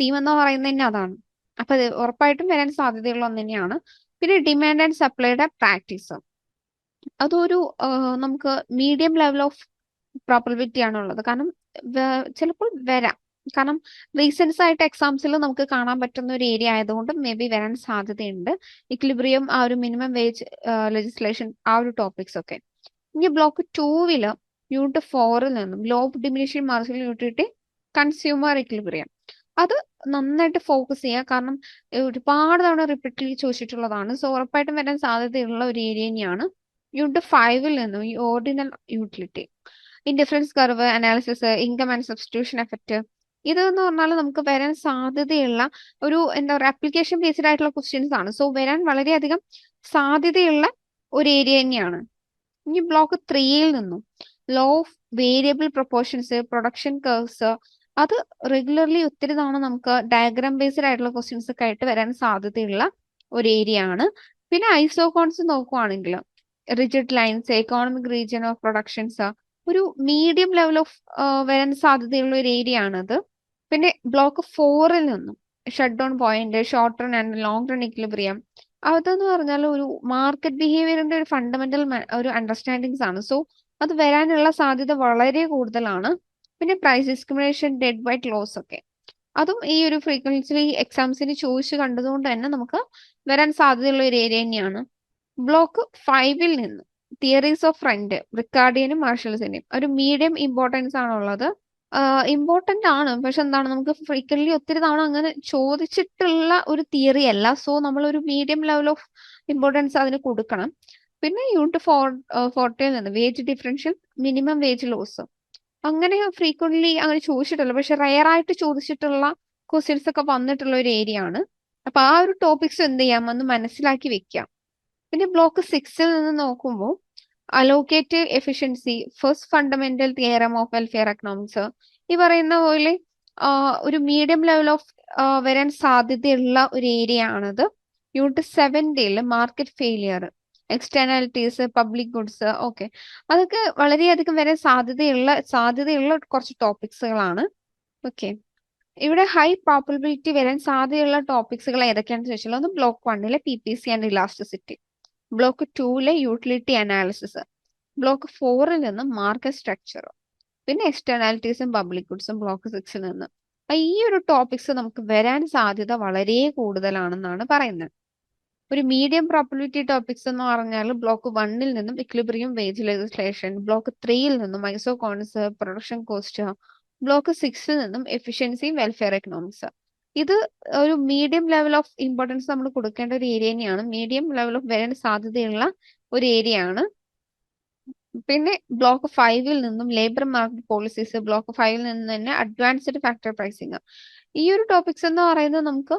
തീം എന്ന് പറയുന്നത് തന്നെ അതാണ്. അപ്പൊ അത് ഉറപ്പായിട്ടും വരാൻ സാധ്യതയുള്ള ഒന്ന് തന്നെയാണ്. പിന്നെ ഡിമാൻഡ് ആൻഡ് സപ്ലൈയുടെ പ്രാക്ടീസ്, അതൊരു നമുക്ക് മീഡിയം ലെവൽ ഓഫ് പ്രോബബിലിറ്റി ആണുള്ളത്. കാരണം ചിലപ്പോൾ വരാം. കാരണം റീസെൻസ് ആയിട്ട് എക്സാംസിൽ നമുക്ക് കാണാൻ പറ്റുന്ന ഒരു ഏരിയ ആയതുകൊണ്ട് മേ ബി വരാൻ സാധ്യതയുണ്ട്. ഇക്വിലിബ്രിയം, ആ ഒരു മിനിമം വേജ് ലെജിസ്ലേഷൻ, ആ ഒരു ടോപ്പിക്സ് ഒക്കെ. ഇനി ബ്ലോക്ക് 2 യൂണിറ്റ് 4 നിന്നും law of diminishing marginal utility, consumer equilibrium, അത് നന്നായിട്ട് ഫോക്കസ് ചെയ്യുക. കാരണം ഒരുപാട് തവണ റിപ്പീറ്റ്ലി ചോദിച്ചിട്ടുള്ളതാണ്. സോ ഉറപ്പായിട്ടും വരാൻ സാധ്യതയുള്ള ഒരു ഏരിയ തന്നെയാണ്. യൂണിറ്റ് 5 നിന്നും ഈ ordinal utility, indifference curve analysis, income and substitution effect, ഇതെന്ന് പറഞ്ഞാൽ നമുക്ക് വരാൻ സാധ്യതയുള്ള ഒരു എന്താ പറയുക ആപ്ലിക്കേഷൻ ബേസ്ഡ് ആയിട്ടുള്ള ക്വസ്റ്റ്യൻസ് ആണ്. സോ വരാൻ വളരെയധികം സാധ്യതയുള്ള ഒരു ഏരിയ തന്നെയാണ്. ഇനി ബ്ലോക്ക് 3 നിന്നും law of variable proportions, production curves, അത് റെഗുലർലി ഒത്തിരി തവണ നമുക്ക് ഡയഗ്രാം ബേസ്ഡ് ആയിട്ടുള്ള ക്വസ്റ്റ്യൻസ് ഒക്കെ ആയിട്ട് വരാൻ സാധ്യതയുള്ള ഒരു ഏരിയ ആണ്. പിന്നെ ഐസോകോൺസ് നോക്കുവാണെങ്കിൽ rigid lines, economic region of productions, ഒരു മീഡിയം ലെവൽ ഓഫ് വരാൻ സാധ്യതയുള്ള ഒരു ഏരിയ ആണത്. പിന്നെ ബ്ലോക്ക് 4 നിന്നും shut down point, short run and long run equilibrium, അതെന്ന് പറഞ്ഞാൽ ഒരു മാർക്കറ്റ് ബിഹേവിയറിന്റെ ഒരു ഫണ്ടമെന്റൽ ഒരു അണ്ടർസ്റ്റാൻഡിങ്സ് ആണ്. സോ അത് വരാനുള്ള സാധ്യത വളരെ കൂടുതലാണ്. പിന്നെ price discrimination, dead weight loss ഒക്കെ, അതും ഈ ഒരു ഫ്രീക്വൻസി എക്സാംസിന് ചോദിച്ചു കണ്ടതുകൊണ്ട് തന്നെ നമുക്ക് വരാൻ സാധ്യതയുള്ള ഒരു ഏരിയ തന്നെയാണ്. ബ്ലോക്ക് 5 നിന്ന് തിയറീസ് ഓഫ് ഫ്രണ്ട്, റിക്കാർഡിയനും മാർഷൽസിന്റെയും ഒരു മീഡിയം ഇമ്പോർട്ടൻസ് ആണുള്ളത്. ഇമ്പോർട്ടന്റ് ആണ്, പക്ഷെ എന്താണ് നമുക്ക് ഫ്രീക്വന്റ്ലി ഒത്തിരി തവണ അങ്ങനെ ചോദിച്ചിട്ടുള്ള ഒരു തിയറി അല്ല. സോ നമ്മൾ ഒരു മീഡിയം ലെവൽ ഓഫ് ഇമ്പോർട്ടൻസ് അതിന് കൊടുക്കണം. പിന്നെ യൂണിറ്റ് 40 നിന്ന് wage differential, minimum wage laws, അങ്ങനെ ഫ്രീക്വന്റ്ലി അങ്ങനെ ചോദിച്ചിട്ടില്ല, പക്ഷെ റയർ ആയിട്ട് ചോദിച്ചിട്ടുള്ള ക്വസ്റ്റ്യൻസ് ഒക്കെ വന്നിട്ടുള്ള ഒരു ഏരിയ ആണ്. അപ്പൊ ആ ഒരു ടോപ്പിക്സ് എന്ത് ചെയ്യാം ഒന്ന് മനസ്സിലാക്കി വെക്കാം. പിന്നെ ബ്ലോക്ക് 6 നിന്ന് നോക്കുമ്പോൾ allocative efficiency, first fundamental theorem of welfare economics, ഈ പറയുന്ന പോലെ ഒരു മീഡിയം ലെവൽ ഓഫ് വരാൻ സാധ്യതയുള്ള ഒരു ഏരിയ ആണത്. Unit 7 market failure, externalities, public goods, okay, അതൊക്കെ വളരെയധികം വരാൻ സാധ്യതയുള്ള കുറച്ച് ടോപ്പിക്സുകളാണ്. ഓക്കെ, ഇവിടെ ഹൈ പ്രോബബിലിറ്റി വരാൻ സാധ്യതയുള്ള ടോപ്പിക്സുകൾ ഏതൊക്കെയാണെന്ന് ചോദിച്ചാൽ, ഒന്ന് block 1 PPC and elasticity, block 2 utility analysis, block 4 നിന്ന് മാർക്കറ്റ് സ്ട്രക്ചർ, പിന്നെ എക്സ്റ്റേണാലിറ്റീസും പബ്ലിക് ഗുഡ്സും ബ്ലോക്ക് 6 നിന്ന്. ഈ ഒരു ടോപ്പിക്സ് നമുക്ക് വരാൻ സാധ്യത വളരെ കൂടുതലാണെന്നാണ് പറയുന്നത്. ഒരു മീഡിയം പ്രോബബിലിറ്റി ടോപ്പിക്സ് എന്ന് പറഞ്ഞാൽ ബ്ലോക്ക് 1 നിന്നും ഇക്വിലിബ്രിയം, വേജ് ലെജിസ്ലേഷൻ, ബ്ലോക്ക് 3 നിന്നും ഐസോകോൺസ്, പ്രൊഡക്ഷൻ കോസ്റ്റ്, ബ്ലോക്ക് 6 നിന്നും എഫിഷ്യൻസി, വെൽഫെയർ എക്കണോമിക്സ്. ഇത് ഒരു മീഡിയം ലെവൽ ഓഫ് ഇമ്പോർട്ടൻസ് നമ്മൾ കൊടുക്കേണ്ട ഒരു ഏരിയ തന്നെയാണ്. മീഡിയം ലെവൽ ഓഫ് വരാൻ സാധ്യതയുള്ള ഒരു ഏരിയ ആണ്. പിന്നെ ബ്ലോക്ക് 5 നിന്നും ലേബർ മാർക്കറ്റ് പോളിസീസ്, ബ്ലോക്ക് 5 നിന്ന് തന്നെ അഡ്വാൻസ്ഡ് ഫാക്ടർ പ്രൈസിങ്. ഈ ഒരു ടോപ്പിക്സ് എന്ന് പറയുന്നത് നമുക്ക്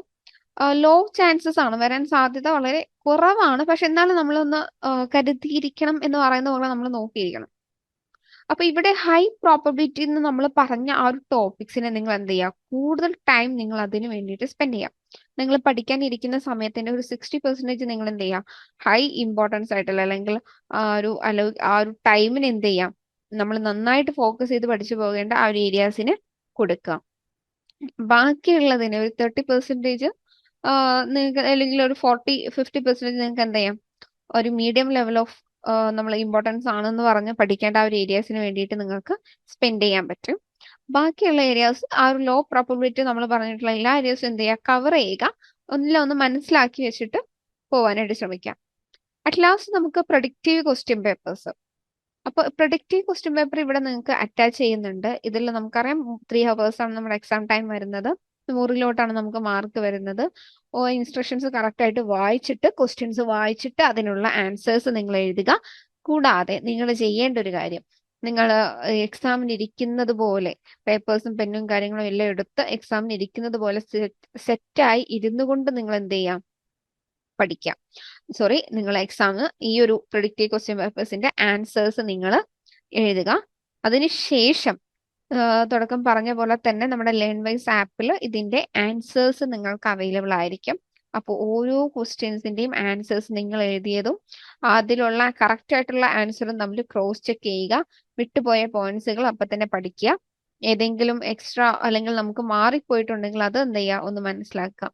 ലോ ചാൻസസ് ആണ്, വരാൻ സാധ്യത വളരെ കുറവാണ്. പക്ഷെ എന്നാലും നമ്മളൊന്ന് കരുതിയിരിക്കണം എന്ന് പറയുന്ന പോലെ നമ്മൾ നോക്കിയിരിക്കണം. അപ്പൊ ഇവിടെ ഹൈ പ്രോബബിലിറ്റി എന്ന് നമ്മൾ പറഞ്ഞ ആ ഒരു ടോപ്പിക്സിനെ നിങ്ങൾ എന്ത് ചെയ്യുക, കൂടുതൽ ടൈം നിങ്ങൾ അതിന് വേണ്ടിയിട്ട് സ്പെൻഡ് ചെയ്യാം. നിങ്ങൾ പഠിക്കാൻ ഇരിക്കുന്ന സമയത്തിന്റെ ഒരു 60% നിങ്ങൾ എന്ത് ചെയ്യുക, ഹൈ ഇമ്പോർട്ടൻസ് ആയിട്ടുള്ള അല്ലെങ്കിൽ ആ ഒരു ടൈമിന് എന്ത് ചെയ്യാം, നമ്മൾ നന്നായിട്ട് ഫോക്കസ് ചെയ്ത് പഠിച്ചു പോകേണ്ട ആ ഒരു ഏരിയാസിന് കൊടുക്കുക. ബാക്കിയുള്ളതിന് ഒരു 30% നിങ്ങൾക്ക് അല്ലെങ്കിൽ ഒരു 40-50% നിങ്ങൾക്ക് എന്ത് ചെയ്യാം, ഒരു മീഡിയം ലെവൽ ഓഫ് നമ്മൾ ഇമ്പോർട്ടൻസ് ആണെന്ന് പറഞ്ഞ് പഠിക്കേണ്ട ആ ഒരു ഏരിയാസിന് വേണ്ടിയിട്ട് നിങ്ങൾക്ക് സ്പെൻഡ് ചെയ്യാൻ പറ്റും. ബാക്കിയുള്ള ഏരിയാസ് ആ ഒരു ലോ പ്രോബബിലിറ്റി നമ്മൾ പറഞ്ഞിട്ടുള്ള എല്ലാ ഏരിയാസും എന്ത് ചെയ്യുക, കവർ ചെയ്യുക, ഒന്ന് മനസ്സിലാക്കി വെച്ചിട്ട് പോകാനായിട്ട് ശ്രമിക്കാം. അറ്റ് ലാസ്റ്റ് നമുക്ക് പ്രൊഡിക്റ്റീവ് ക്വസ്റ്റ്യൻ പേപ്പേഴ്സ്, അപ്പോൾ പ്രൊഡക്റ്റീവ് ക്വസ്റ്റ്യൻ പേപ്പർ ഇവിടെ നിങ്ങൾക്ക് അറ്റാച്ച് ചെയ്യുന്നുണ്ട്. ഇതിൽ നമുക്കറിയാം 3 hours ആണ് നമ്മുടെ എക്സാം ടൈം വരുന്നത്. 100 നമുക്ക് മാർക്ക് വരുന്നത്. ഇൻസ്ട്രക്ഷൻസ് കറക്റ്റ് ആയിട്ട് വായിച്ചിട്ട് ക്വസ്റ്റ്യൻസ് വായിച്ചിട്ട് അതിനുള്ള ആൻസേഴ്സ് നിങ്ങൾ എഴുതുക. കൂടാതെ നിങ്ങൾ ചെയ്യേണ്ട ഒരു കാര്യം, നിങ്ങൾ എക്സാമിന് ഇരിക്കുന്നത് പോലെ പേപ്പേഴ്സും പെന്നും കാര്യങ്ങളും എല്ലാം എടുത്ത് എക്സാമിന് ഇരിക്കുന്നത് പോലെ സെറ്റായി ഇരുന്നു കൊണ്ട് നിങ്ങൾ എന്ത് ചെയ്യാം, പഠിക്കാം. നിങ്ങൾ എക്സാമിന് ഈ ഒരു പ്രെഡിക്റ്റീവ് ക്വസ്റ്റ്യൻ പേപ്പേഴ്സിന്റെ ആൻസേഴ്സ് നിങ്ങൾ എഴുതുക. അതിനുശേഷം തുടക്കം പറഞ്ഞ പോലെ തന്നെ നമ്മുടെ ലേൺവൈസ് ആപ്പിൽ ഇതിന്റെ ആൻസേഴ്സ് നിങ്ങൾക്ക് അവൈലബിൾ ആയിരിക്കും. അപ്പോൾ ഓരോ ക്വസ്റ്റ്യൻസിന്റെയും ആൻസേഴ്സ് നിങ്ങൾ എഴുതിയതും അതിലുള്ള കറക്റ്റ് ആയിട്ടുള്ള ആൻസറും തമ്മിൽ ക്രോസ് ചെക്ക് ചെയ്യുക. വിട്ടുപോയ പോയിന്റ്സുകൾ അപ്പം തന്നെ പഠിക്കുക. ഏതെങ്കിലും എക്സ്ട്രാ അല്ലെങ്കിൽ നമുക്ക് മാറിപ്പോയിട്ടുണ്ടെങ്കിൽ അത് എന്ത് ചെയ്യുക, ഒന്ന് മനസ്സിലാക്കുക.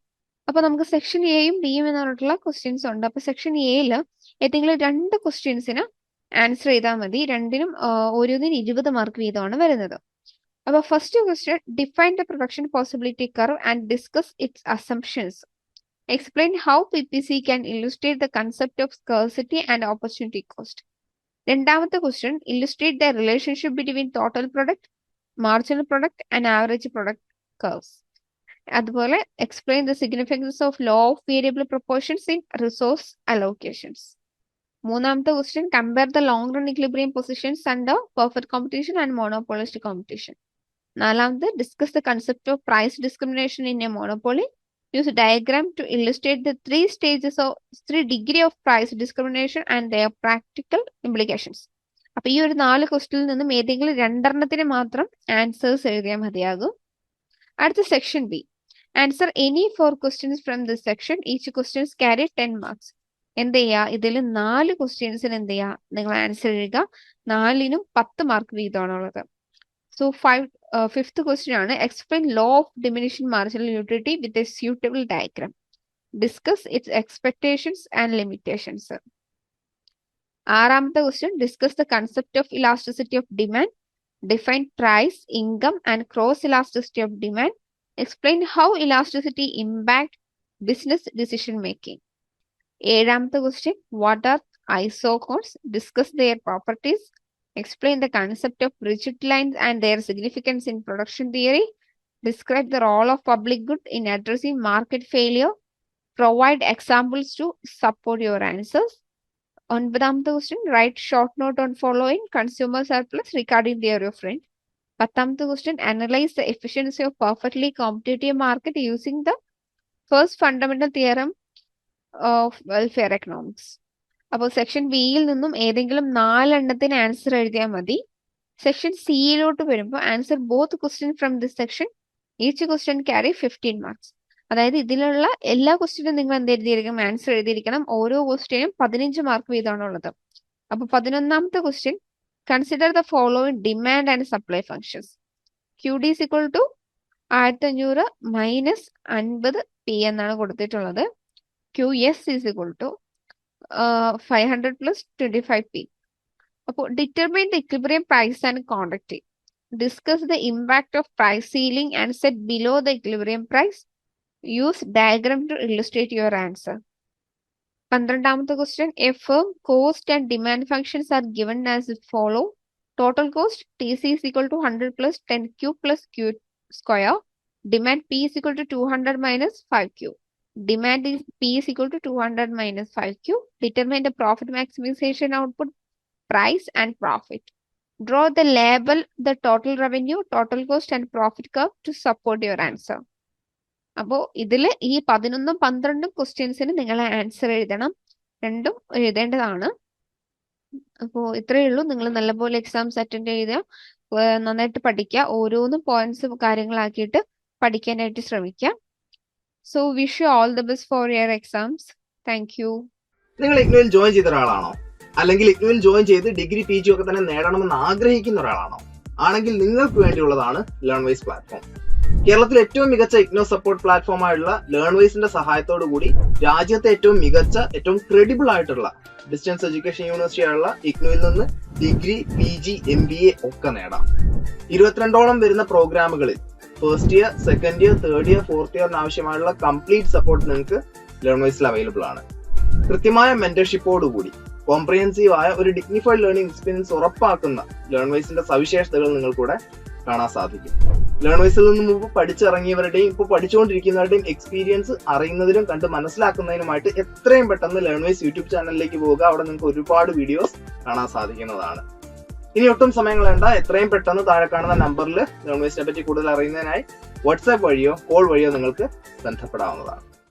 അപ്പൊ നമുക്ക് സെക്ഷൻ എയും ബിയും എന്ന് പറഞ്ഞിട്ടുള്ള ക്വസ്റ്റ്യൻസ് ഉണ്ട്. അപ്പൊ സെക്ഷൻ എയിൽ ഏതെങ്കിലും 2 ക്വസ്റ്റ്യൻസിന് ആൻസർ ചെയ്താൽ മതി. രണ്ടിനും ഓരോന്നിന് 20 മാർക്ക് വീതമാണ് വരുന്നത്. അപ്പൊ first question, define the production possibility curve and discuss its assumptions. Explain how PPC can illustrate the concept of scarcity and opportunity cost. രണ്ടാമത്തെ question, illustrate the relationship between total product, marginal product and average product curves. അതുപോലെ explain the significance of law of variable proportions in resource allocations. മൂന്നാമത്തെ question, compare the long run equilibrium positions under perfect competition and monopolist competition. നാലാമത്, discuss the concept of price discrimination in a monopoly. Use diagram to illustrate the 3 degree of price discrimination and their practical implications. അപ്പൊ ഈ ഒരു 4 ക്വസ്റ്റ്യനിൽ നിന്നും ഏതെങ്കിലും 2 മാത്രം answers എഴുതിയാൽ മതിയാകും. അടുത്ത section B, answer any 4 questions from this section. Each questions carry 10 marks. എന്ത് ചെയ്യുക, ഇതിൽ 4 ക്വസ്റ്റ്യൻസിന് എന്ത് ചെയ്യുക, നിങ്ങൾ ആൻസർ എഴുതുക. 4നും 10 മാർക്ക് വീതമാണുള്ളത്. സോ ഫിഫ്ത്ത് ക്വസ്റ്റ്യൻ ആണ്, explain law of diminishing marginal utility with a suitable diagram. Discuss its expectations and limitations. ആറാമത്തെ question, discuss the concept of elasticity of demand. Define price, income, and cross elasticity of demand. Explain how elasticity impact business decision making. ഏഴാമത്തെ question, what are isochrones? Discuss their properties. Explain the concept of rigid lines and their significance in production theory. Describe the role of public good in addressing market failure. Provide examples to support your answers. ഒൻപതാമത്തെ question, write short note on following consumer surplus regarding theory of rent. പത്താമത്തെ question, analyse the efficiency of perfectly competitive market using the first fundamental theorem of welfare economics. അപ്പോൾ section ബിയിൽ നിന്നും ഏതെങ്കിലും 4 answer എഴുതിയാൽ മതി. Section സിയിലോട്ട് വരുമ്പോൾ answer both question from this section. Each question carry 15 marks. അതായത് ഇതിലുള്ള എല്ലാ ക്വസ്റ്റ്യനും നിങ്ങൾ എന്ത് എഴുതിയിരിക്കണം, ആൻസർ എഴുതിയിരിക്കണം. ഓരോ ക്വസ്റ്റ്യനും 15 മാർക്ക് വീതമാണുള്ളത്. അപ്പൊ 11ാമത്തെ question, consider the following demand and supply functions. QD is equal to 1500 minus 50 P എന്നാണ് കൊടുത്തിട്ടുള്ളത്. QS is equal to 500 plus 25 P. അപ്പോൾ determine the equilibrium price and quantity. Discuss the impact of price ceiling and set below the equilibrium price. Use diagram to illustrate your answer. 12ാമത്തെ question, a firm cost and demand functions are given as follow. Total cost TC is equal to 100 plus 10Q plus Q square. Demand P is equal to 200 minus 5Q. Demand is P is equal to 200 minus 5Q. Determine the profit maximization output, price and profit. Draw the label, the total revenue, total cost and profit curve to support your answer. അപ്പോൾ ഇതിൽ ഈ 11ഉം 12ഉം ക്വസ്റ്റ്യൻസിന് നിങ്ങൾ answer എഴുതണം. രണ്ടും എഴുതേണ്ടതാണ്. അപ്പോൾ ഇത്രയേ ഉള്ളൂ. നിങ്ങൾ നല്ലപോലെ എക്സാംസ് അറ്റൻഡ് ചെയ്യുക, നന്നായിട്ട് പഠിക്കുക, ഓരോന്നും പോയിന്റ്സ് കാര്യങ്ങളാക്കിയിട്ട് പഠിക്കാനായിട്ട് ശ്രമിക്കുക. So wish you all the best for your exams. Thank you. നിങ്ങൾ ഇഗ്നുവിൽ ജോയിൻ ചെയ്ത ഒരാളാണോ? അല്ലെങ്കിൽ ഇഗ്നുവിൽ ജോയിൻ ചെയ്ത് ഡിഗ്രി PG ഒക്കെ തന്നെ നേടണമെന്ന് ആഗ്രഹിക്കുന്ന ഒരാളാണോ? ആണെങ്കിൽ നിങ്ങൾക്ക് വേണ്ടിയുള്ളതാണ് ലേൺവൈസ് പ്ലാറ്റ്ഫോം. കേരളത്തിലെ ഏറ്റവും മികച്ച ഇഗ്നോ സപ്പോർട്ട് പ്ലാറ്റ്ഫോമായുള്ള ലേൺവൈസിന്റെ സഹായത്തോടു കൂടി രാജ്യത്തെ ഏറ്റവും മികച്ച, ഏറ്റവും ക്രെഡിബിൾ ആയിട്ടുള്ള ഡിസ്റ്റൻസ് എഡ്യൂക്കേഷൻ യൂണിവേഴ്സിറ്റി ആയുള്ള ഇഗ്നുവിൽ നിന്ന് ഡിഗ്രി PG MBA ഒക്കെ നേടാം. 22ഓളം വരുന്ന പ്രോഗ്രാമുകളിൽ first year, second year, third year, fourth ഇയറിന് ആവശ്യമായുള്ള കംപ്ലീറ്റ് സപ്പോർട്ട് നിങ്ങൾക്ക് ലേൺവൈസിൽ അവൈലബിൾ ആണ്. കൃത്യമായ മെന്റർഷിപ്പോടുകൂടി കോംപ്രിഹെൻസീവ് ആയ ഒരു ഡിഗ്നിഫൈഡ് ലേണിംഗ് എക്സ്പീരിയൻസ് ഉറപ്പാക്കുന്ന ലേൺവൈസിന്റെ സവിശേഷതകൾ നിങ്ങൾക്കൂടെ കാണാൻ സാധിക്കും. ലേൺവൈസിൽ നിന്ന് മുമ്പ് പഠിച്ചിറങ്ങിയവരുടെയും ഇപ്പോൾ പഠിച്ചുകൊണ്ടിരിക്കുന്നവരുടെയും എക്സ്പീരിയൻസ് അറിയുന്നതിനും കണ്ട് മനസ്സിലാക്കുന്നതിനുമായിട്ട് എത്രയും പെട്ടെന്ന് ലേൺവൈസ് യൂട്യൂബ് ചാനലിലേക്ക് പോവുക. അവിടെ നിങ്ങൾക്ക് ഒരുപാട് വീഡിയോസ് കാണാൻ സാധിക്കുന്നതാണ്. ഇനി ഒട്ടും സമയം കളയണ്ട, എത്രയും പെട്ടെന്ന് താഴെ കാണുന്ന നമ്പറിൽ ലേൺവൈസിനെ പറ്റി കൂടുതൽ അറിയുന്നതിനായി വാട്സാപ്പ് വഴിയോ കോൾ വഴിയോ നിങ്ങൾക്ക് ബന്ധപ്പെടാവുന്നതാണ്.